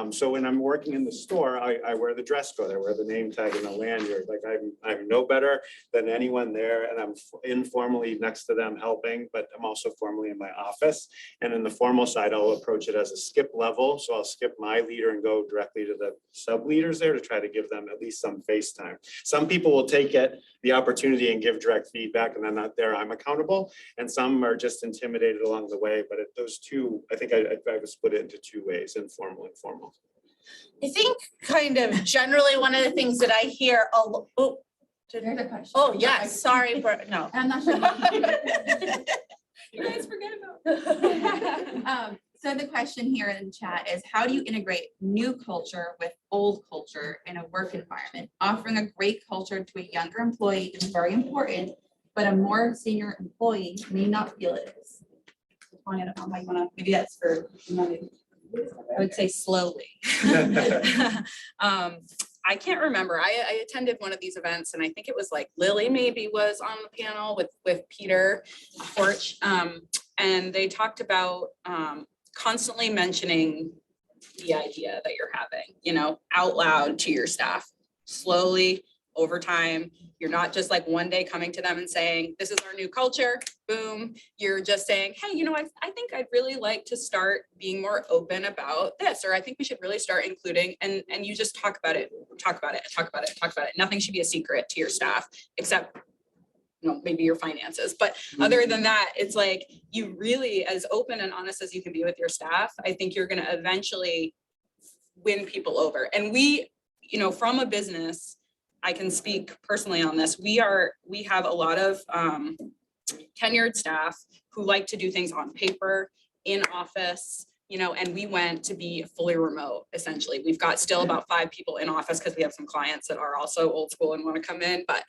So when I'm working in the store, I wear the dress code, I wear the name tag and the lanyard. Like I'm no better than anyone there, and I'm informally next to them helping, but I'm also formally in my office. And in the formal side, I'll approach it as a skip level. So I'll skip my leader and go directly to the sub leaders there to try to give them at least some face time. Some people will take the opportunity and give direct feedback, and then not there, I'm accountable. And some are just intimidated along the way. But those two, I think I would split it into two ways: informal and formal. I think kind of generally one of the things that I hear, There's a question. oh yes, sorry for, no. I'm not sure. You guys forget about it. So the question here in chat is, how do you integrate new culture with old culture in a work environment? Offering a great culture to a younger employee is very important, but a more senior employee may not feel it is. I don't know how you want to, maybe that's for, I would say slowly. I can't remember. I attended one of these events, and I think it was like Lily maybe was on the panel with Peter Porch. And they talked about constantly mentioning the idea that you're having, out loud to your staff, slowly over time. You're not just like one day coming to them and saying, this is our new culture, boom. You're just saying, hey, I think I'd really like to start being more open about this, or I think we should really start including, and you just talk about it. Nothing should be a secret to your staff, except maybe your finances. But other than that, it's like, you really, as open and honest as you can be with your staff, I think you're going to eventually win people over. And we, from a business, I can speak personally on this. We have a lot of tenured staff who like to do things on paper, in office, and we went to be fully remote, essentially. We've got still about 5 people in office because we have some clients that are also old school and want to come in, but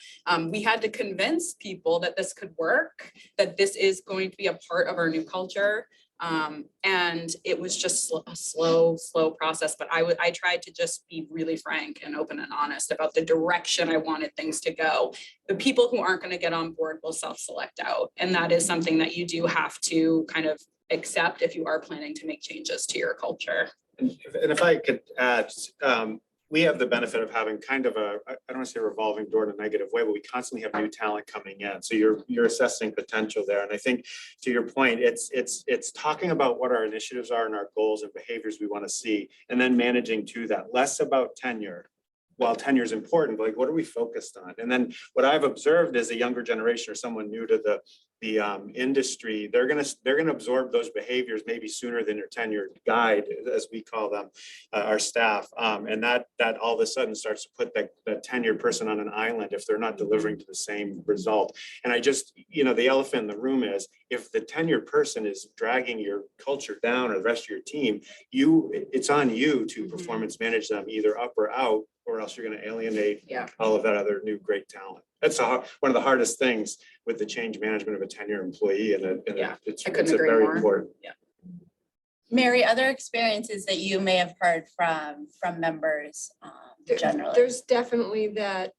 we had to convince people that this could work, that this is going to be a part of our new culture. And it was just a slow process, but I tried to just be really frank and open and honest about the direction I wanted things to go. The people who aren't going to get on board will self-select out. And that is something that you do have to kind of accept if you are planning to make changes to your culture. And if I could add, we have the benefit of having kind of I don't want to say revolving door in a negative way, but we constantly have new talent coming in. So you're assessing potential there. And I think to your point, it's talking about what our initiatives are and our goals and behaviors we want to see, and then managing to that. Less about tenure while tenure is important, like what are we focused on? And then what I've observed is a younger generation or someone new to the industry, they're gonna absorb those behaviors maybe sooner than your tenured guide, as we call them, our staff, and that all of a sudden starts to put that tenured person on an island if they're not delivering to the same result. And I just, the elephant in the room is if the tenured person is dragging your culture down or the rest of your team, it's on you to performance manage them either up or out, or else you're going to alienate all of that other new great talent. That's one of the hardest things with the change management of a tenured employee, and it's very important. Yeah. Mary, other experiences that you may have heard from members generally? There's definitely that,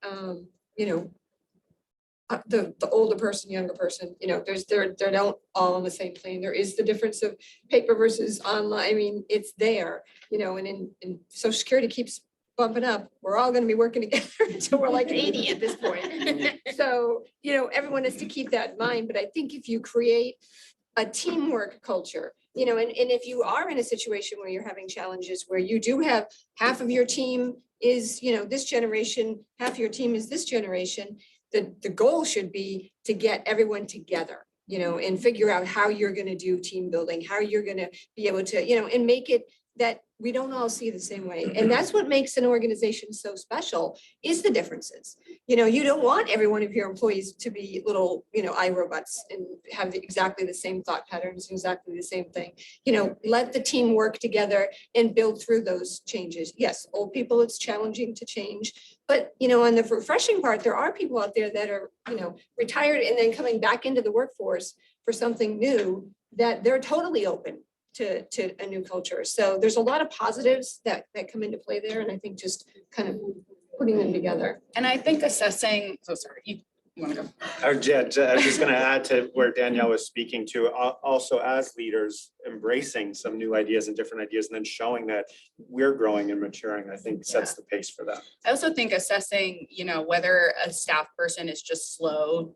the older person, younger person, they're not all on the same plane. There is the difference of paper versus online. I mean, it's there, and in Social Security keeps bumping up. We're all going to be working together until we're like 80 at this point. So, everyone has to keep that in mind. But I think if you create a teamwork culture, and if you are in a situation where you're having challenges, where you do have half of your team is, this generation, half of your team is this generation, the goal should be to get everyone together, and figure out how you're going to do team building, how you're going to be able to, and make it that we don't all see the same way. And that's what makes an organization so special, is the differences. You don't want every one of your employees to be little, iRobots and have exactly the same thought patterns, exactly the same thing. Let the team work together and build through those changes. Yes, old people, it's challenging to change. But, on the refreshing part, there are people out there that are, retired and then coming back into the workforce for something new, that they're totally open to a new culture. So there's a lot of positives that come into play there. And I think just kind of putting them together. And I think assessing, you want to go? I was just going to add to where Danielle was speaking to, also as leaders, embracing some new ideas and different ideas, and then showing that we're growing and maturing, I think sets the pace for that. I also think assessing, whether a staff person is just slow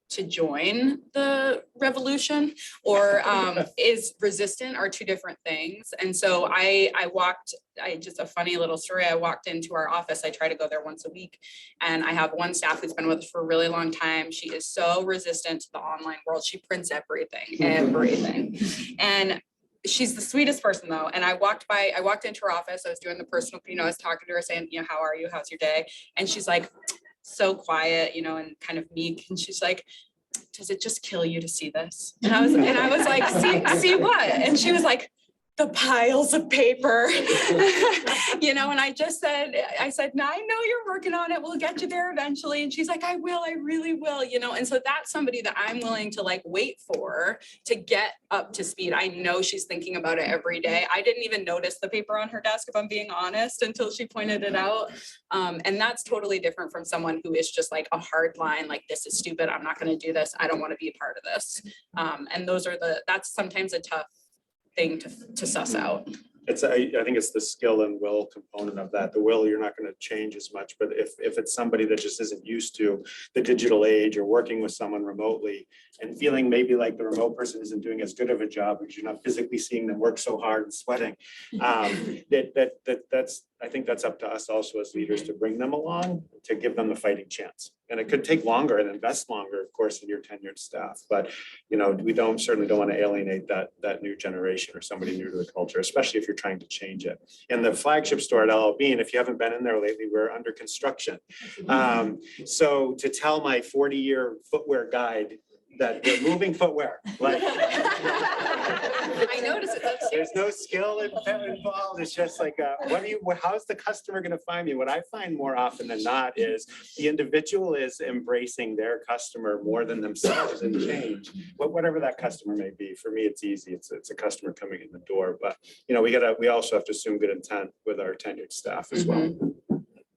to join the revolution or is resistant are two different things. And so just a funny little story. I walked into our office. I try to go there once a week. And I have one staff who's been with us for a really long time. She is so resistant to the online world. She prints everything. And she's the sweetest person though. And I walked into her office. I was doing the personal, I was talking to her saying, how are you? How's your day? And she's like, so quiet, and kind of meek. And she's like, does it just kill you to see this? And I was like, see what? And she was like, the piles of paper, and I said, no, I know you're working on it. We'll get you there eventually. And she's like, I really will, and so that's somebody that I'm willing to wait for to get up to speed. I know she's thinking about it every day. I didn't even notice the paper on her desk, if I'm being honest, until she pointed it out. And that's totally different from someone who is just like a hard line, like, this is stupid. I'm not going to do this. I don't want to be a part of this. And that's sometimes a tough thing to suss out. I think it's the skill and will component of that. The will, you're not going to change as much, but if it's somebody that just isn't used to the digital age or working with someone remotely and feeling maybe like the remote person isn't doing as good of a job because you're not physically seeing them work so hard and sweating, I think that's up to us also as leaders to bring them along, to give them the fighting chance. And it could take longer and invest longer, of course, in your tenured staff. But, we certainly don't want to alienate that new generation or somebody new to the culture, especially if you're trying to change it. And the flagship store at LL Bean, if you haven't been in there lately, we're under construction. So to tell my 40-year footwear guide that we're moving footwear, like I noticed it. there's no skill involved. It's just like, how's the customer going to find me? What I find more often than not is the individual is embracing their customer more than themselves in change, whatever that customer may be. For me, it's easy. It's a customer coming in the door, but we also have to assume good intent with our tenured staff as well.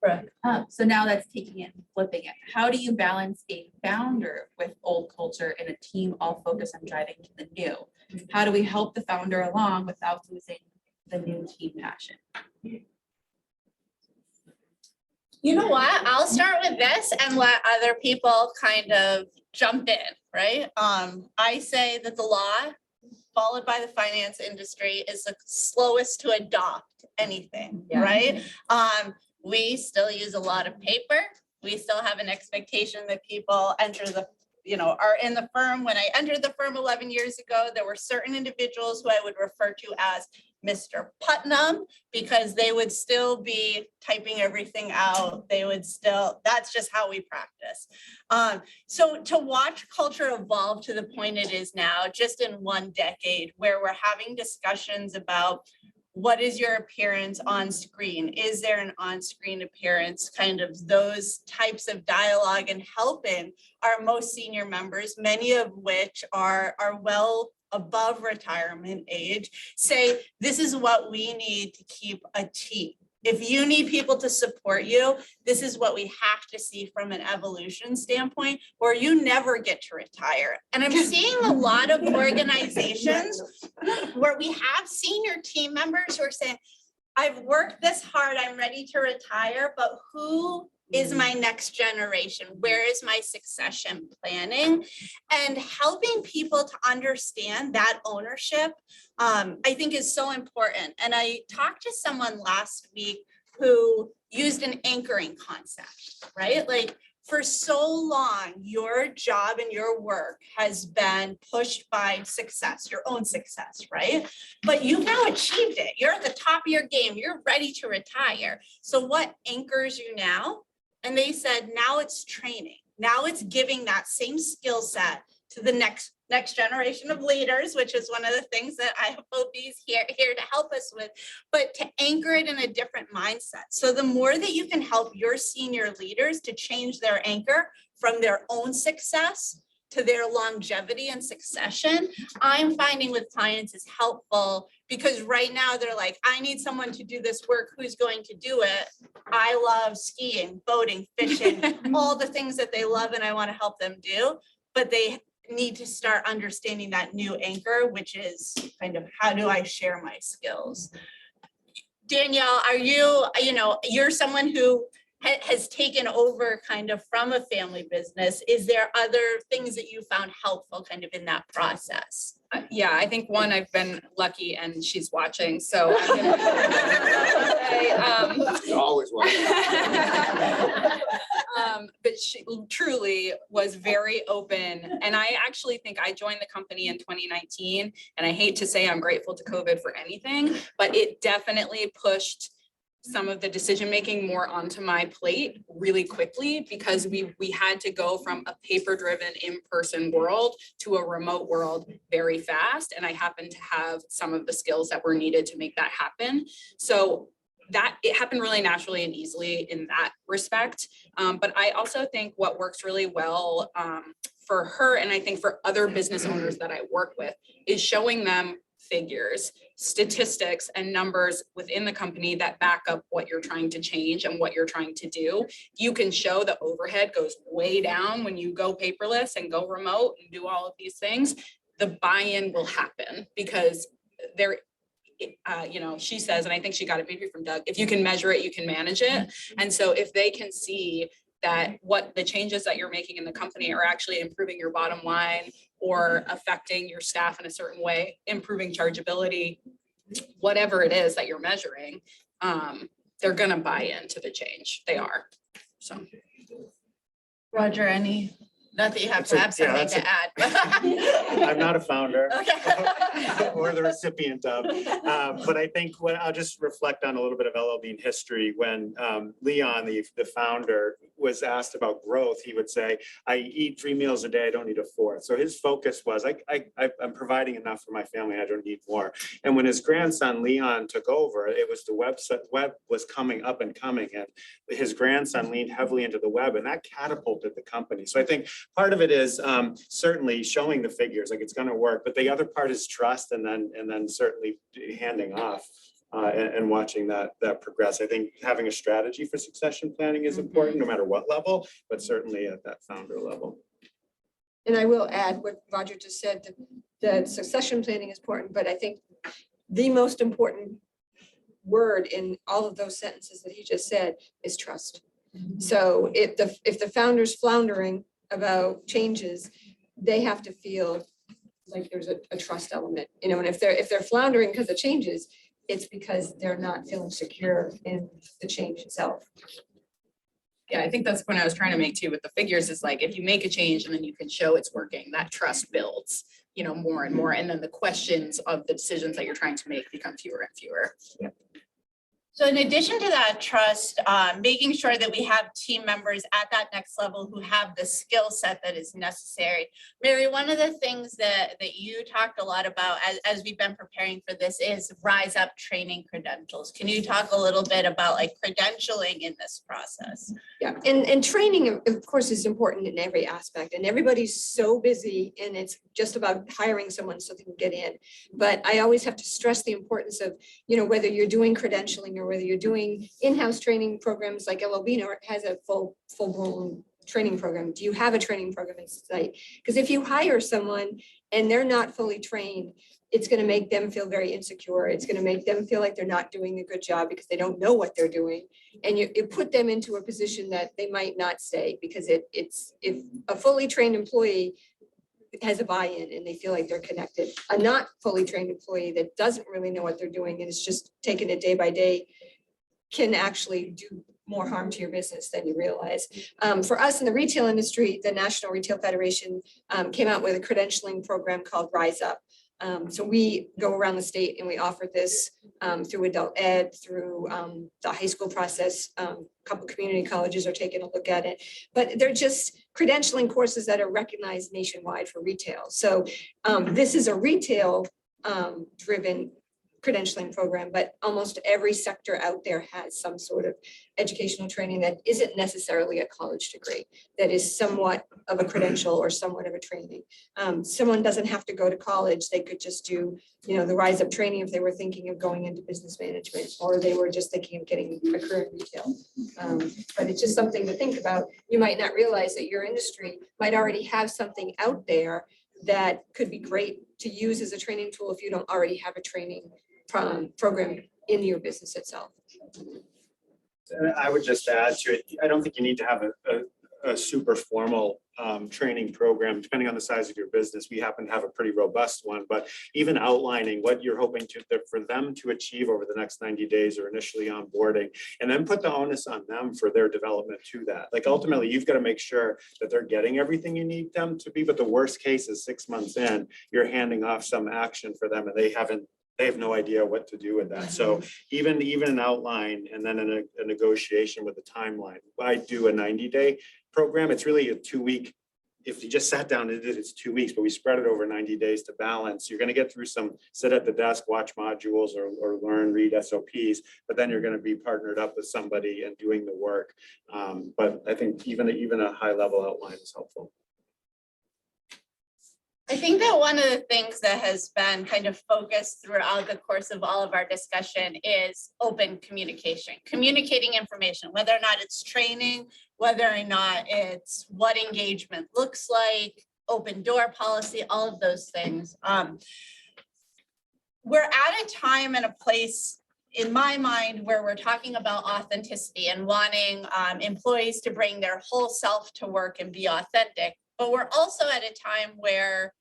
Right. So now that's taking it and flipping it. How do you balance a founder with old culture and a team all focused on driving to the new? How do we help the founder along without losing the new team passion? You know what? I'll start with this and let other people kind of jump in, right? I say that the law, followed by the finance industry, is the slowest to adopt anything, right? we still use a lot of paper. We still have an expectation that people enter the, are in the firm. When I entered the firm 11 years ago, there were certain individuals who I would refer to as Mr. Putnam, because they would still be typing everything out. They would still, that's just how we practice. So to watch culture evolve to the point it is now, just in 1 decade, where we're having discussions about what is your appearance on screen? Is there an on-screen appearance? Kind of those types of dialogue, and helping our most senior members, many of which are well above retirement age, say, this is what we need to keep a team. If you need people to support you, this is what we have to see from an evolution standpoint, or you never get to retire. And I'm seeing a lot of organizations where we have senior team members who are saying, I've worked this hard, I'm ready to retire, but who is my next generation? Where is my succession planning? And helping people to understand that ownership, I think is so important. And I talked to someone last week who used an anchoring concept, right? Like, for so long, your job and your work has been pushed by success, your own success, right? But you've now achieved it. You're at the top of your game. You're ready to retire. So what anchors you now? And they said, now it's training. Now it's giving that same skill set to the next generation of leaders, which is one of the things that Ifob is here to help us with, but to anchor it in a different mindset. So the more that you can help your senior leaders to change their anchor from their own success to their longevity and succession, I'm finding with clients is helpful, because right now they're like, I need someone to do this work. Who's going to do it? I love skiing, boating, fishing, all the things that they love and I want to help them do, but they need to start understanding that new anchor, which is kind of, how do I share my skills? Danielle, are you're someone who has taken over kind of from a family business. Is there other things that you found helpful kind of in that process? Yeah, I think one, I've been lucky and she's watching, so I'm gonna say, Always watching. but she truly was very open. And I actually think I joined the company in 2019, and I hate to say I'm grateful to COVID for anything, but it definitely pushed some of the decision-making more onto my plate really quickly, because we had to go from a paper-driven in-person world to a remote world very fast. And I happened to have some of the skills that were needed to make that happen. So that it happened really naturally and easily in that respect. But I also think what works really well for her, and I think for other business owners that I work with, is showing them figures, statistics, and numbers within the company that back up what you're trying to change and what you're trying to do. You can show the overhead goes way down when you go paperless and go remote and do all of these things. The buy-in will happen, because there, she says, and I think she got it maybe from Doug, if you can measure it, you can manage it. And so if they can see that what the changes that you're making in the company are actually improving your bottom line or affecting your staff in a certain way, improving chargeability, whatever it is that you're measuring, they're gonna buy into the change. They are, so. Roger, not that you have to have something to add. I'm not a founder Okay. or the recipient of, but I think I'll just reflect on a little bit of LL Bean history. When Leon, the founder, was asked about growth, he would say, I eat 3 meals a day, I don't need a fourth. So his focus was, I'm providing enough for my family, I don't need more. And when his grandson Leon took over, it was the web was coming up and coming, and his grandson leaned heavily into the web, and that catapulted the company. So I think part of it is certainly showing the figures, like it's going to work, but the other part is trust, and then certainly handing off and watching that progress. I think having a strategy for succession planning is important, no matter what level, but certainly at that founder level. And I will add what Roger just said, that succession planning is important, but I think the most important word in all of those sentences that he just said is trust. So if the founder's floundering about changes, they have to feel like there's a trust element, and if they're floundering because of changes, it's because they're not feeling secure in the change itself. Yeah, I think that's the point I was trying to make too with the figures is like, if you make a change and then you can show it's working, that trust builds, you know, more and more. And then the questions of the decisions that you're trying to make become fewer and fewer. So in addition to that trust, making sure that we have team members at that next level who have the skill set that is necessary. Mary, one of the things that you talked a lot about as we've been preparing for this is rise up training credentials. Can you talk a little bit about like credentialing in this process? Yeah, and training, of course, is important in every aspect, and everybody's so busy, and it's just about hiring someone so they can get in. But I always have to stress the importance of, you know, whether you're doing credentialing or whether you're doing in-house training programs like LLB has a full-blown training program. Do you have a training program in site? Because if you hire someone and they're not fully trained, it's going to make them feel very insecure. It's going to make them feel like they're not doing a good job because they don't know what they're doing. And you put them into a position that they might not stay, because if a fully trained employee has a buy-in and they feel like they're connected, a not fully trained employee that doesn't really know what they're doing and is just taking it day by day can actually do more harm to your business than you realize. For us in the retail industry, the National Retail Federation came out with a credentialing program called Rise Up. So we go around the state and we offer this through adult ed, through the high school process. A couple community colleges are taking a look at it, but they're just credentialing courses that are recognized nationwide for retail. So this is a retail driven credentialing program, but almost every sector out there has some sort of educational training that isn't necessarily a college degree, that is somewhat of a credential or somewhat of a training. Someone doesn't have to go to college. They could just do, you know, the Rise Up training if they were thinking of going into business management, or they were just thinking of getting a career in retail. But it's just something to think about. You might not realize that your industry might already have something out there that could be great to use as a training tool if you don't already have a training program in your business itself. And I would just add to it, I don't think you need to have a super formal training program, depending on the size of your business. We happen to have a pretty robust one, but even outlining what you're hoping for them to achieve over the next 90 days or initially onboarding, and then put the onus on them for their development to that. Like ultimately, you've got to make sure that they're getting everything you need them to be, but the worst case is 6 months in, you're handing off some action for them and they have no idea what to do with that. So even an outline and then a negotiation with a timeline. I do a 90-day program. It's really a 2-week. If you just sat down and did it, it's 2 weeks, but we spread it over 90 days to balance. You're going to get through some sit at the desk, watch modules or learn, read SOPs, but then you're going to be partnered up with somebody and doing the work. But I think even a high level outline is helpful. I think that one of the things that has been kind of focused throughout the course of all of our discussion is open communication, communicating information, whether or not it's training, whether or not it's what engagement looks like, open door policy, all of those things. We're at a time and a place in my mind where we're talking about authenticity and wanting employees to bring their whole self to work and be authentic. But we're also at a time where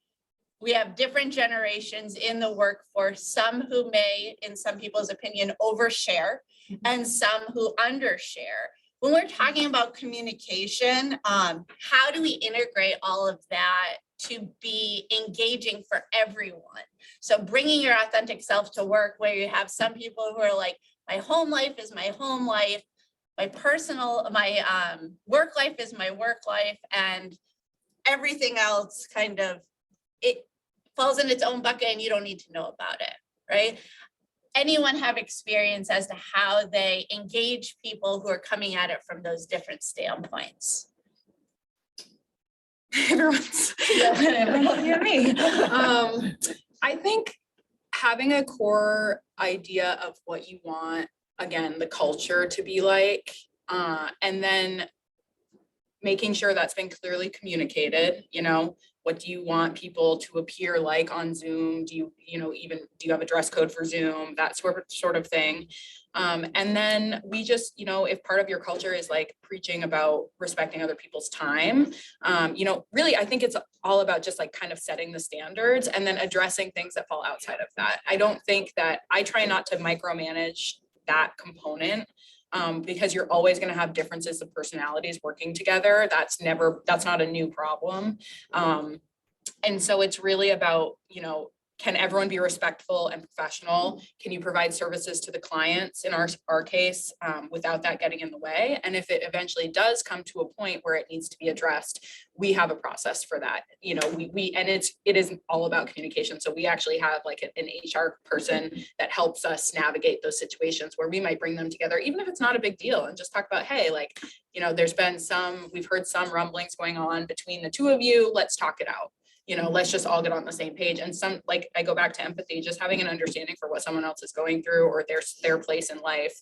we have different generations in the workforce, some who may, in some people's opinion, overshare, and some who undershare. When we're talking about communication, how do we integrate all of that to be engaging for everyone? So bringing your authentic self to work, where you have some people who are like, my home life is my home life, my work life is my work life, and everything else kind of, it falls in its own bucket and you don't need to know about it, right? Anyone have experience as to how they engage people who are coming at it from those different standpoints? Everyone's looking at me. I think having a core idea of what you want, again, the culture to be like, and then making sure that's been clearly communicated, what do you want people to appear like on Zoom? Do you have a dress code for Zoom? That sort of thing. And then we just, if part of your culture is like preaching about respecting other people's time, really, I think it's all about just like kind of setting the standards and then addressing things that fall outside of that. I try not to micromanage that component. Because you're always going to have differences of personalities working together. That's not a new problem. And so it's really about, can everyone be respectful and professional? Can you provide services to the clients in our case without that getting in the way? And if it eventually does come to a point where it needs to be addressed, we have a process for that. It isn't all about communication. So we actually have like an HR person that helps us navigate those situations where we might bring them together, even if it's not a big deal, and just talk about, hey, like, we've heard some rumblings going on between the two of you. Let's talk it out. Let's just all get on the same page. And I go back to empathy, just having an understanding for what someone else is going through or their place in life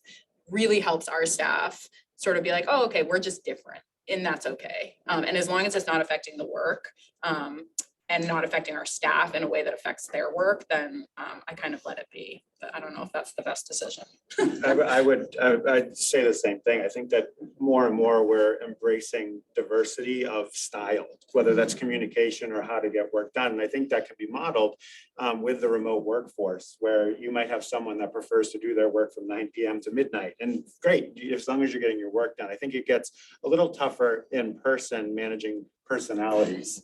really helps our staff sort of be like, oh, okay, we're just different and that's okay. And as long as it's not affecting the work and not affecting our staff in a way that affects their work, then I kind of let it be. But I don't know if that's the best decision. I'd say the same thing. I think that more and more we're embracing diversity of style, whether that's communication or how to get work done. And I think that can be modeled with the remote workforce, where you might have someone that prefers to do their work from 9 p.m. to midnight. And great, as long as you're getting your work done. I think it gets a little tougher in person managing personalities.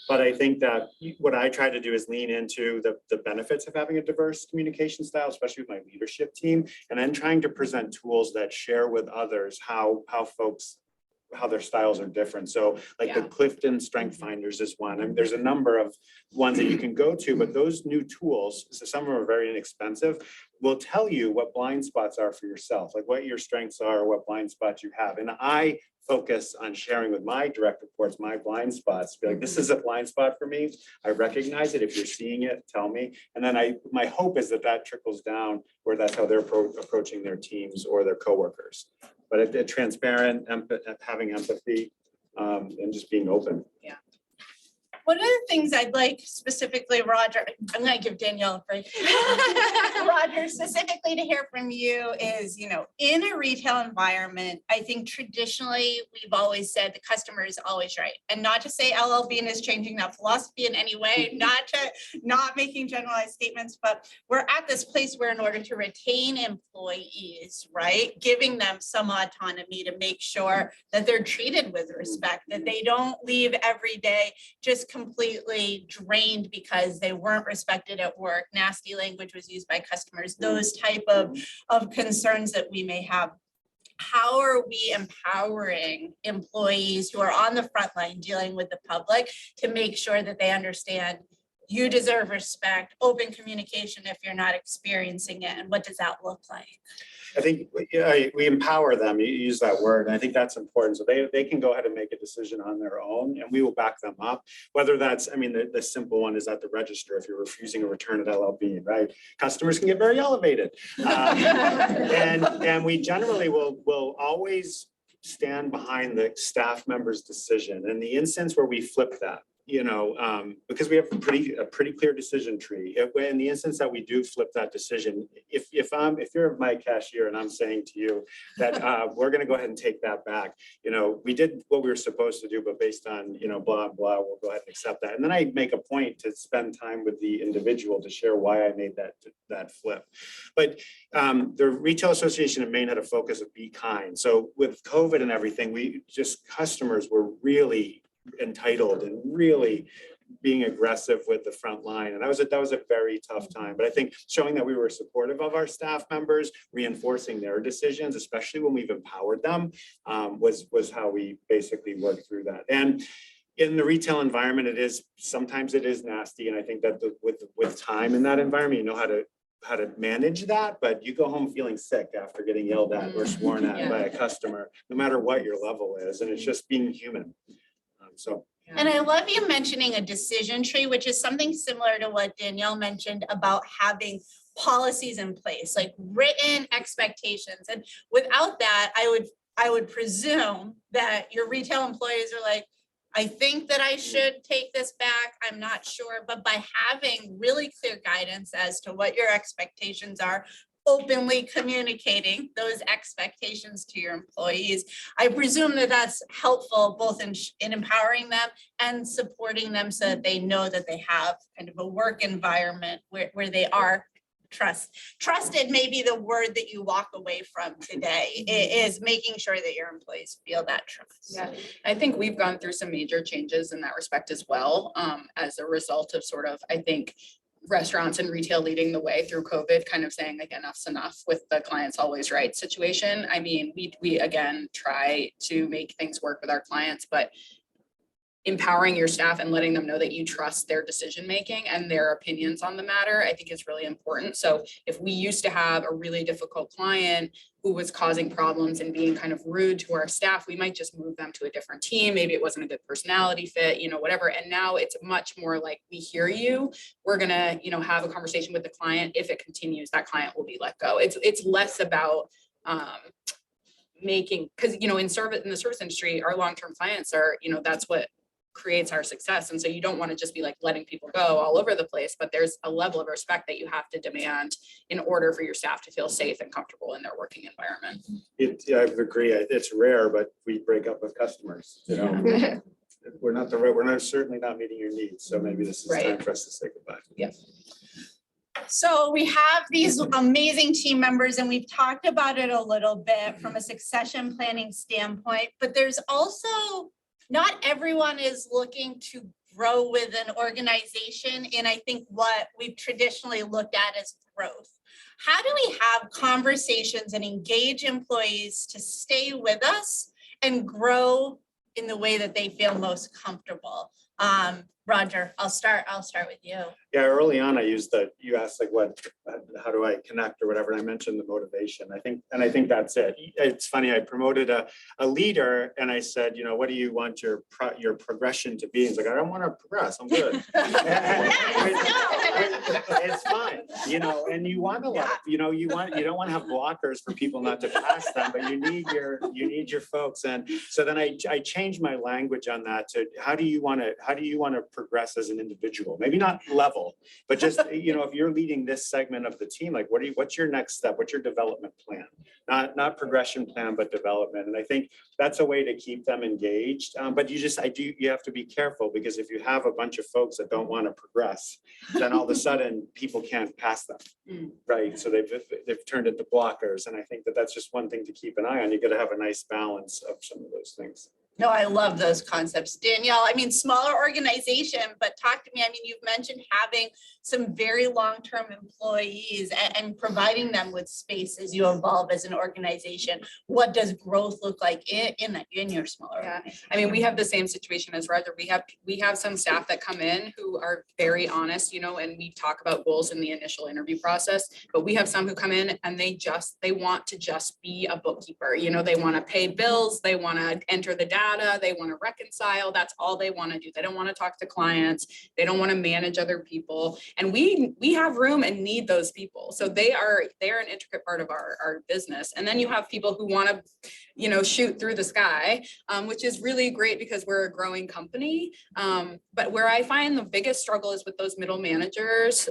But I think that what I try to do is lean into the benefits of having a diverse communication style, especially with my leadership team, and then trying to present tools that share with others how their styles are different. So like the Clifton Strength Finders is one. And there's a number of ones that you can go to, but those new tools, so some of them are very inexpensive, will tell you what blind spots are for yourself, like what your strengths are, what blind spots you have. And I focus on sharing with my direct reports my blind spots, be like, this is a blind spot for me. I recognize it. If you're seeing it, tell me. And then my hope is that trickles down where that's how they're approaching their teams or their coworkers. But transparent, having empathy, and just being open. Yeah. One of the things I'd like specifically, Roger, I'm going to give Danielle a break. Roger, specifically to hear from you is, in a retail environment, I think traditionally we've always said the customer is always right. And not to say LL Bean is changing that philosophy in any way, not making generalized statements, but we're at this place where in order to retain employees, right, giving them some autonomy to make sure that they're treated with respect, that they don't leave every day just completely drained because they weren't respected at work, nasty language was used by customers, those type of concerns that we may have. How are we empowering employees who are on the front line dealing with the public to make sure that they understand you deserve respect, open communication if you're not experiencing it, and what does that look like? I think we empower them, you use that word, and I think that's important. So they can go ahead and make a decision on their own, and we will back them up. Whether that's, the simple one is at the register, if you're refusing a return at LL Bean, right? Customers can get very elevated. And we generally will always stand behind the staff member's decision. In the instance where we flip that, because we have a pretty clear decision tree. In the instance that we do flip that decision, if you're my cashier and I'm saying to you that we're going to go ahead and take that back, we did what we were supposed to do, but based on blah blah, we'll go ahead and accept that. And then I make a point to spend time with the individual to share why I made that flip. But the Retail Association of Maine had a focus of be kind. So with COVID and everything, customers were really entitled and really being aggressive with the front line. And that was a very tough time. But I think showing that we were supportive of our staff members, reinforcing their decisions, especially when we've empowered them, was how we basically worked through that. And in the retail environment, sometimes it is nasty. And I think that with time in that environment, you know how to manage that, but you go home feeling sick after getting yelled at or sworn at by a customer, no matter what your level is. And it's just being human. And I love you mentioning a decision tree, which is something similar to what Danielle mentioned about having policies in place, like written expectations. And without that, I would presume that your retail employees are like, I think that I should take this back. I'm not sure, but by having really clear guidance as to what your expectations are, openly communicating those expectations to your employees, I presume that that's helpful both in empowering them and supporting them so that they know that they have kind of a work environment where they are trusted may be the word that you walk away from today, is making sure that your employees feel that trust. Yeah, I think we've gone through some major changes in that respect as well, as a result of sort of, I think, restaurants and retail leading the way through COVID, kind of saying like enough's enough with the clients always right situation. I mean, we again try to make things work with our clients, but empowering your staff and letting them know that you trust their decision making and their opinions on the matter, I think is really important. So if we used to have a really difficult client who was causing problems and being kind of rude to our staff, we might just move them to a different team. Maybe it wasn't a good personality fit, you know, whatever. And now it's much more like, we hear you. We're gonna, you know, have a conversation with the client. If it continues, that client will be let go. It's less about making, because, you know, in the service industry, our long-term clients are, you know, that's what creates our success. And so you don't want to just be like letting people go all over the place, but there's a level of respect that you have to demand in order for your staff to feel safe and comfortable in their working environment. I agree. It's rare, but we break up with customers, you know. We're certainly not meeting your needs. So maybe this is time for us to say goodbye. Yeah. So we have these amazing team members, and we've talked about it a little bit from a succession planning standpoint, but there's also, not everyone is looking to grow with an organization. And I think what we've traditionally looked at is growth. How do we have conversations and engage employees to stay with us and grow in the way that they feel most comfortable? Roger, I'll start with you. Yeah, early on, you asked like how do I connect or whatever, and I mentioned the motivation. I think that's it. It's funny, I promoted a leader and I said, you know, what do you want your progression to be? He's like, I don't want to progress, I'm good. It's fine, you know, and you want a lot, you know, you don't want to have blockers for people not to pass them, but you need your folks. And so then I changed my language on that to how do you want to progress as an individual? Maybe not level, but just, you know, if you're leading this segment of the team, like what's your next step? What's your development plan? Not progression plan, but development. And I think that's a way to keep them engaged. But you have to be careful, because if you have a bunch of folks that don't want to progress, then all of a sudden people can't pass them, right? So they've turned into blockers. And I think that's just one thing to keep an eye on. You got to have a nice balance of some of those things. No, I love those concepts. Danielle, I mean, smaller organization, but talk to me. I mean, you've mentioned having some very long-term employees and providing them with space as you evolve as an organization. What does growth look like in your smaller organization? I mean, we have the same situation as Roger. We have some staff that come in who are very honest, you know, and we talk about goals in the initial interview process, but we have some who come in and they want to just be a bookkeeper. You know, they want to pay bills, they want to enter the data, they want to reconcile. That's all they want to do. They don't want to talk to clients. They don't want to manage other people. And we have room and need those people. So they're an intricate part of our business. And then you have people who want to, you know, shoot through the sky, which is really great because we're a growing company. But where I find the biggest struggle is with those middle managers.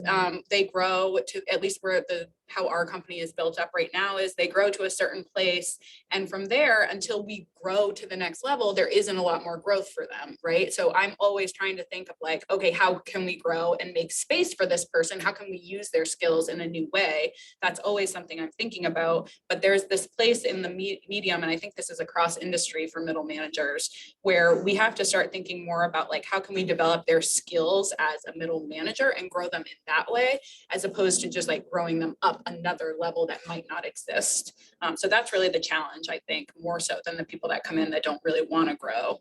They grow to, at least we're at how our company is built up right now, is they grow to a certain place. And from there, until we grow to the next level, there isn't a lot more growth for them, right? So I'm always trying to think of like, okay, how can we grow and make space for this person? How can we use their skills in a new way? That's always something I'm thinking about. But there's this place in the medium, and I think this is across industry for middle managers, where we have to start thinking more about like, how can we develop their skills as a middle manager and grow them in that way, as opposed to just like growing them up another level that might not exist. So that's really the challenge, I think, more so than the people that come in that don't really want to grow.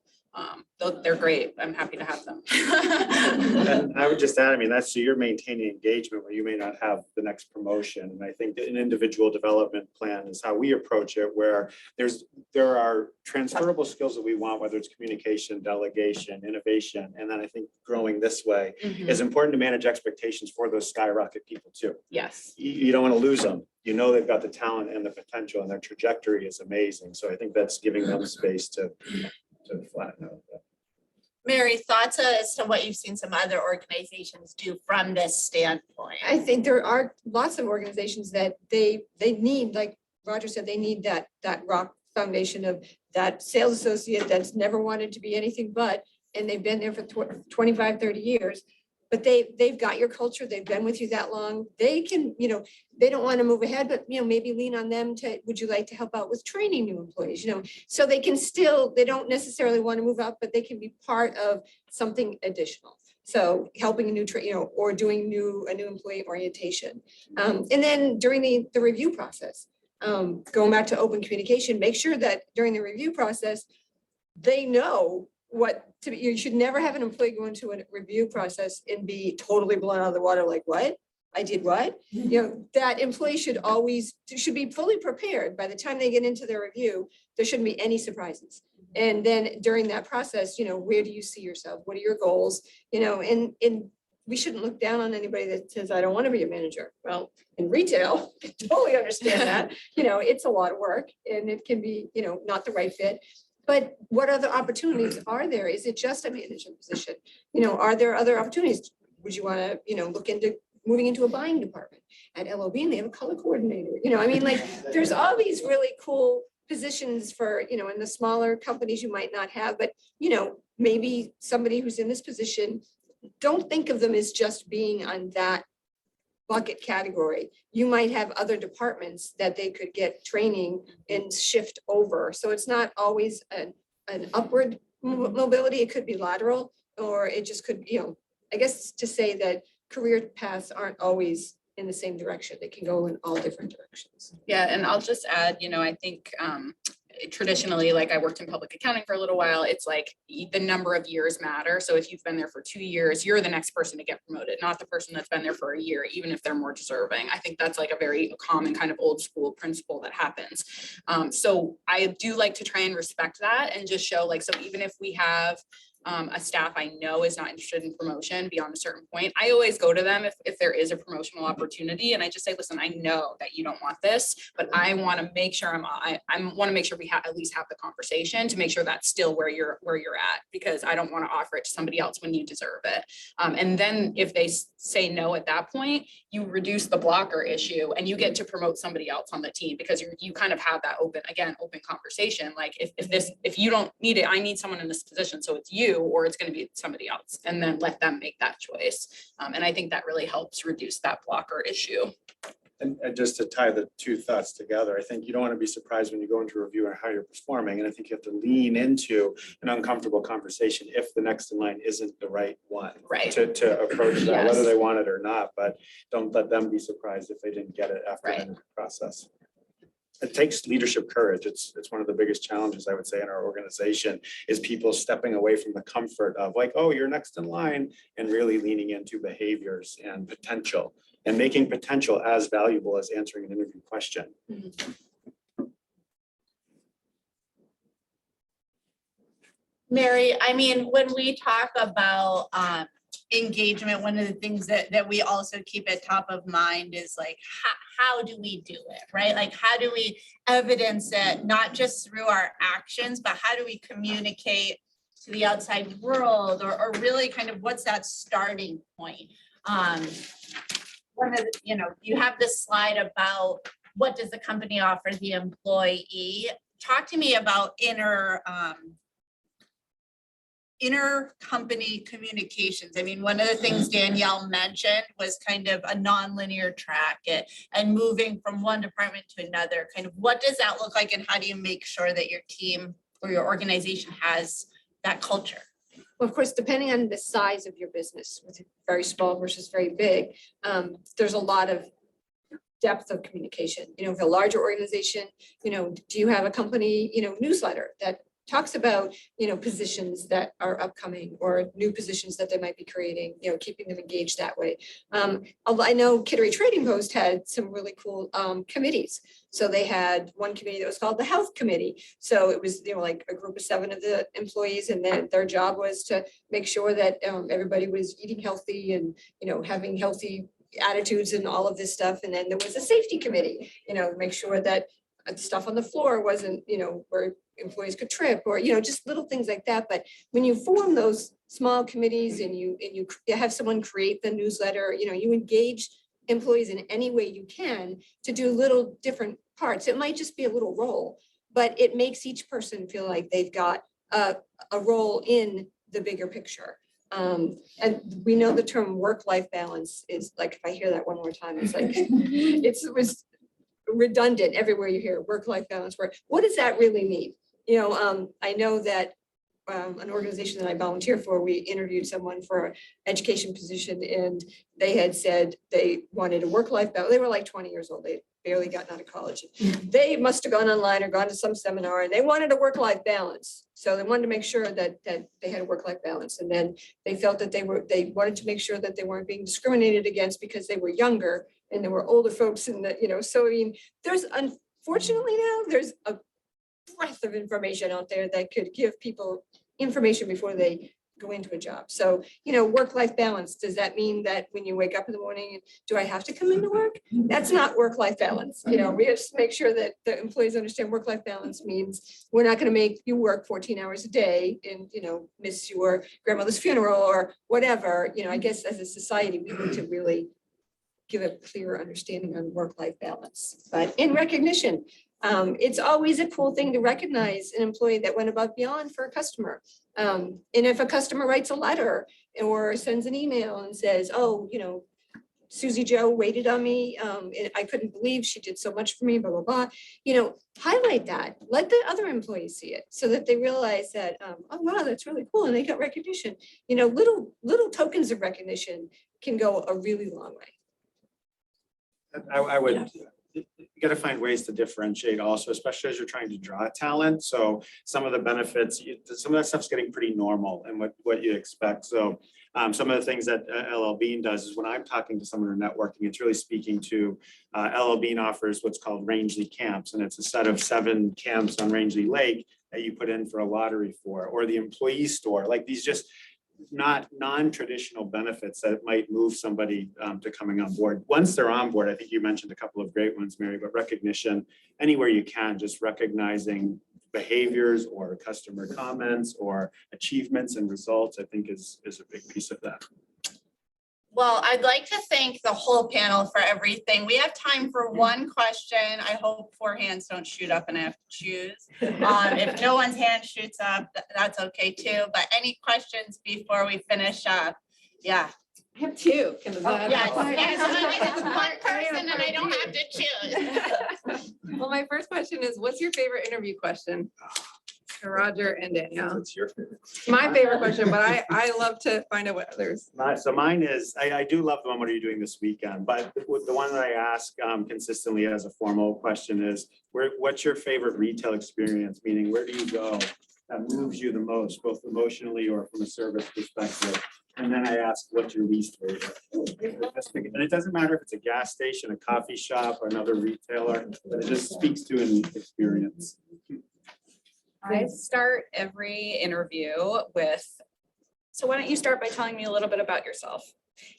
They're great. I'm happy to have them. And I would just add, I mean, so you're maintaining engagement where you may not have the next promotion. And I think that an individual development plan is how we approach it, where there are transferable skills that we want, whether it's communication, delegation, innovation. And then I think growing this way is important to manage expectations for those skyrocket people too. Yes. You don't want to lose them. You know, they've got the talent and the potential and their trajectory is amazing. So I think that's giving them space to flatten out. Mary, thoughts as to what you've seen some other organizations do from this standpoint? I think there are lots of organizations that they need, like Roger said, they need that rock foundation of that sales associate that's never wanted to be anything but, and they've been there for 25, 30 years. But they've got your culture, they've been with you that long. They can, they don't want to move ahead, but maybe lean on them to, would you like to help out with training new employees, so they can still, they don't necessarily want to move up, but they can be part of something additional. So helping a new or doing a new employee orientation. And then during the review process, going back to open communication, make sure that during the review process, they know you should never have an employee go into a review process and be totally blown out of the water, like, what? I did what? That employee should be fully prepared. By the time they get into their review, there shouldn't be any surprises. And then during that process, where do you see yourself? What are your goals? And we shouldn't look down on anybody that says, I don't want to be a manager. Well, in retail, I totally understand that. It's a lot of work and it can be, not the right fit. But what other opportunities are there? Is it just a management position? Are there other opportunities? Would you want to, look into moving into a buying department at LOB, and they have a color coordinator? There's all these really cool positions for, in the smaller companies you might not have, but, maybe somebody who's in this position, don't think of them as just being on that bucket category. You might have other departments that they could get training and shift over. So it's not always an upward mobility. It could be lateral, or it just could, I guess to say that career paths aren't always in the same direction. They can go in all different directions. Yeah, and I'll just add, I think traditionally, like I worked in public accounting for a little while, it's like the number of years matter. So if you've been there for 2 years, you're the next person to get promoted, not the person that's been there for a year, even if they're more deserving. I think that's like a very common kind of old school principle that happens. So I do like to try and respect that and just show so even if we have a staff I know is not interested in promotion beyond a certain point, I always go to them if there is a promotional opportunity, and I just say, listen, I know that you don't want this, but I want to make sure I want to make sure we at least have the conversation to make sure that's still where you're at, because I don't want to offer it to somebody else when you deserve it. And then if they say no at that point, you reduce the blocker issue and you get to promote somebody else on the team, because you kind of have that open conversation. Like if you don't need it, I need someone in this position, so it's you or it's going to be somebody else, and then let them make that choice. And I think that really helps reduce that blocker issue. And just to tie the two thoughts together, I think you don't want to be surprised when you go into a review on how you're performing. And I think you have to lean into an uncomfortable conversation if the next in line isn't the right one. Right. To approach that, Yes. whether they want it or not, but don't let them be surprised if they didn't get it after the interview process. It takes leadership courage. It's one of the biggest challenges I would say in our organization is people stepping away from the comfort of like, oh, you're next in line, and really leaning into behaviors and potential and making potential as valuable as answering an interview question. Mm-hmm. Mary, when we talk about engagement, one of the things that we also keep at top of mind is like, how do we do it, right? Like, how do we evidence it, not just through our actions, but how do we communicate to the outside world, or really kind of what's that starting point? One of the, you have this slide about what does the company offer the employee. Talk to me about inner company communications. One of the things Danielle mentioned was kind of a nonlinear track and moving from one department to another. Kind of what does that look like, and how do you make sure that your team or your organization has that culture? Well, of course, depending on the size of your business, with very small versus very big, there's a lot of depth of communication. With a larger organization, do you have a company, newsletter that talks about, positions that are upcoming or new positions that they might be creating, keeping them engaged that way. Although I know Kittery Trading Post had some really cool committees. So they had one committee that was called the Health Committee. So it was, like a group of 7 of the employees, and then their job was to make sure that everybody was eating healthy and, having healthy attitudes and all of this stuff. And then there was a safety committee, make sure that stuff on the floor wasn't, where employees could trip or, just little things like that. But when you form those small committees and you have someone create the newsletter, you engage employees in any way you can to do little different parts. It might just be a little role, but it makes each person feel like they've got a role in the bigger picture. And we know the term work-life balance is like, if I hear that one more time, it's like, it was redundant everywhere you hear work-life balance. What does that really mean? I know that an organization that I volunteer for, we interviewed someone for an education position, and they had said they wanted a work-life balance. They were like 20 years old. They barely gotten out of college. They must have gone online or gone to some seminar, and they wanted a work-life balance. So they wanted to make sure that they had a work-life balance. And then they felt that they wanted to make sure that they weren't being discriminated against because they were younger and there were older folks in the, so I mean, there's unfortunately now there's a breadth of information out there that could give people information before they go into a job. So, work-life balance, does that mean that when you wake up in the morning, do I have to come into work? That's not work-life balance. We just make sure that the employees understand work-life balance means we're not going to make you work 14 hours a day and, miss your grandmother's funeral or whatever. I guess as a society, we need to really give a clearer understanding on work-life balance. But in recognition, it's always a cool thing to recognize an employee that went above beyond for a customer. And if a customer writes a letter or sends an email and says, oh, Susie Joe waited on me, and I couldn't believe she did so much for me, blah, blah, blah. Highlight that. Let the other employees see it so that they realize that, oh, wow, that's really cool. And they got recognition. Little tokens of recognition can go a really long way. I would, you got to find ways to differentiate also, especially as you're trying to draw talent. So some of the benefits, some of that stuff's getting pretty normal and what you expect. So some of the things that LL Bean does is when I'm talking to someone or networking, it's really speaking to LL Bean offers what's called Rangeley camps. And it's a set of 7 camps on Rangeley Lake that you put in for a lottery for, or the employee store, like these just not non-traditional benefits that might move somebody to coming on board. Once they're on board, I think you mentioned a couple of great ones, Mary, but recognition anywhere you can, just recognizing behaviors or customer comments or achievements and results, I think is a big piece of that. Well, I'd like to thank the whole panel for everything. We have time for one question. I hope 4 hands don't shoot up and I have to choose. If no one's hand shoots up, that's okay too. But any questions before we finish up? Yeah. I have 2. Yes, it's one person and I don't have to choose. Well, my first question is, what's your favorite interview question? To Roger and Danielle. What's your favorite? My favorite question, but I love to find out what others. So mine is, I do love the one, what are you doing this weekend? But the one that I ask consistently as a formal question is, what's your favorite retail experience? Meaning, where do you go that moves you the most, both emotionally or from a service perspective? And then I ask, what's your least favorite? And it doesn't matter if it's a gas station, a coffee shop, or another retailer, but it just speaks to an experience. I start every interview with, so why don't you start by telling me a little bit about yourself?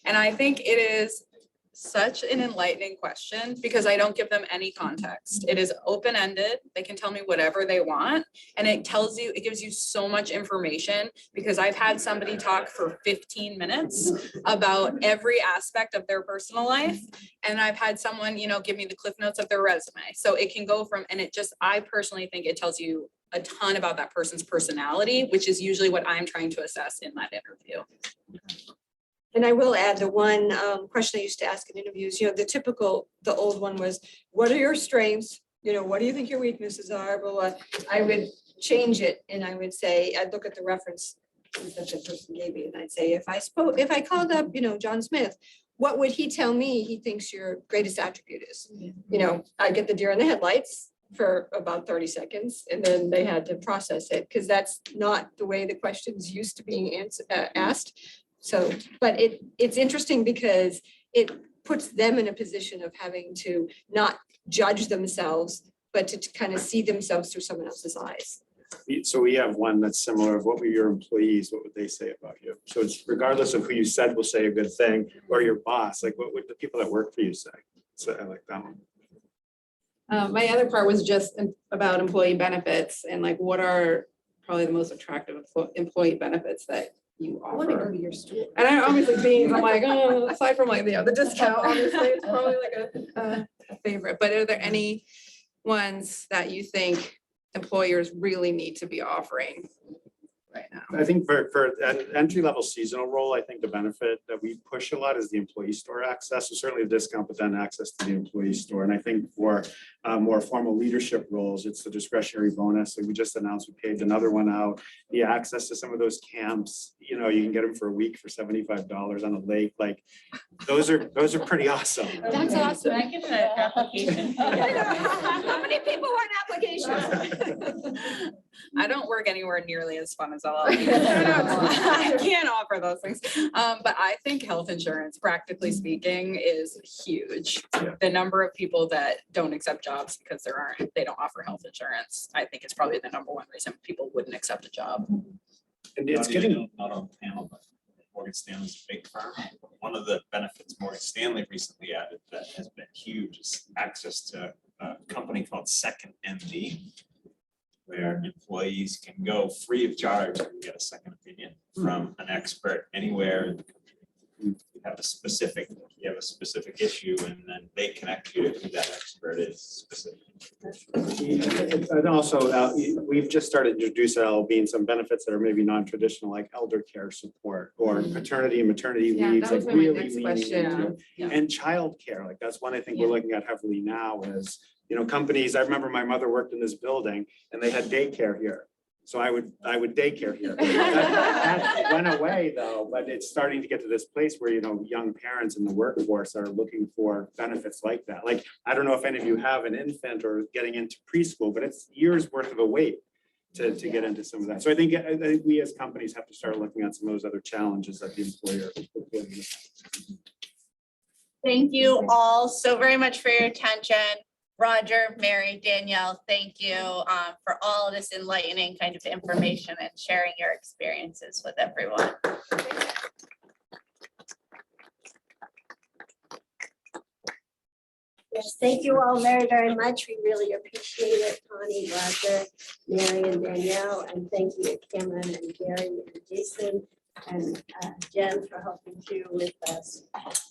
And I think it is such an enlightening question because I don't give them any context. It is open-ended. They can tell me whatever they want. And it gives you so much information because I've had somebody talk for 15 minutes about every aspect of their personal life. And I've had someone, give me the cliff notes of their resume. So it can go from, and I personally think it tells you a ton about that person's personality, which is usually what I'm trying to assess in that interview. And I will add the one question I used to ask in interviews, the old one was, what are your strengths? What do you think your weaknesses are? Well, I would change it and I would say, I'd look at the reference that the person gave me and I'd say, if I called up, John Smith, what would he tell me he thinks your greatest attribute is? I get the deer in the headlights. for about 30 seconds and then they had to process it because that's not the way the questions used to being asked. So, but it's interesting because it puts them in a position of having to not judge themselves, but to kind of see themselves through someone else's eyes. So we have one that's similar of what were your employees, what would they say about you? So it's regardless of who you said will say a good thing or your boss, like what would the people that work for you say? So I like that one. My other part was just about employee benefits and like what are probably the most attractive employee benefits that you I want to go offer. to your store. And I obviously being, I'm like, oh, aside from like the discount, obviously, it's probably like a favorite, but are there any ones that you think employers really need to be offering right now? I think for an entry-level seasonal role, I think the benefit that we push a lot is the employee store access, so certainly the discount, but then access to the employee store. And I think for more formal leadership roles, it's the discretionary bonus. And we just announced we paid another one out. The access to some of those camps, you know, you can get them for a week for $75 on a lake. Like those are pretty awesome. That's awesome. Can I get an application? How many people want applications? I don't work anywhere nearly as fun as I can't offer those things. But I think health insurance, practically speaking, is huge. Yeah. The number of people that don't accept jobs because they don't offer health insurance, I think is probably the number one reason people wouldn't accept a job. And it's getting, Not on the panel, but Morgan Stanley's a big firm. One of the benefits Morgan Stanley recently added that has been huge is access to a company called Second MD, where employees can go free of charge and get a second opinion from an expert anywhere in the country. You have a specific issue, and then they connect you to who that expert is specific. and also we've just started to introduce being some benefits that are maybe non-traditional, like elder care support or paternity and maternity Yeah, leaves, that like was my really next leaning question. into. Yeah. And childcare, like that's one I think we're Yeah. looking at heavily now is, you know, companies, I remember my mother worked in this building and they had daycare here. So I would daycare here. That went away though, but it's starting to get to this place where, you know, young parents in the workforce are looking for benefits like that. Like, I don't know if any of you have an infant or getting into preschool, but it's years worth of a wait to get into some of that. So I think we as companies have to start looking at some of those other challenges that the employer. Thank you all so very much for your attention. Roger, Mary, Danielle, thank you for all of this enlightening kind of information and sharing your experiences with everyone. Yes, thank you all very, very much. We really appreciate it, Connie, Roger, Mary, and Danielle. And thank you to Cameron and Gary and Jason and Jen for helping too with us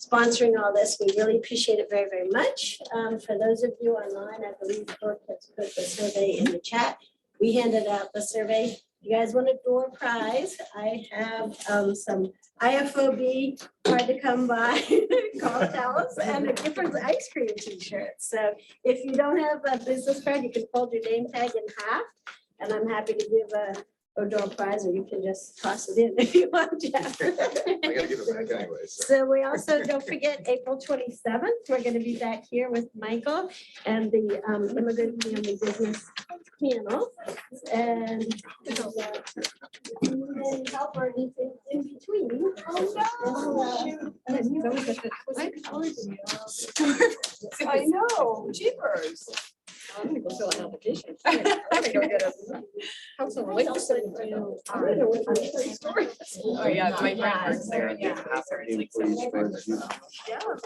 sponsoring all this. We really appreciate it very, very much. For those of you online, I believe Brooke has put the survey in the chat. We handed out the survey. You guys want a door prize? I have some Ifob hard to come by golf towels and a Giffords ice cream t-shirt. So if you don't have a business card, you can fold your name tag in half. And I'm happy to give a door prize, or you can just toss it in if you want, Jeff. I gotta give it back anyway. So we also, don't forget, April 27th, we're gonna be back here with Michael and the Immigrant Family Business panel. And help or anything in between. Oh, no. I know, jeepers. I'm gonna go fill out an application. I'm gonna go get a house on Lake. Oh, yeah, my friend works there. And Yeah. it's like so much fun.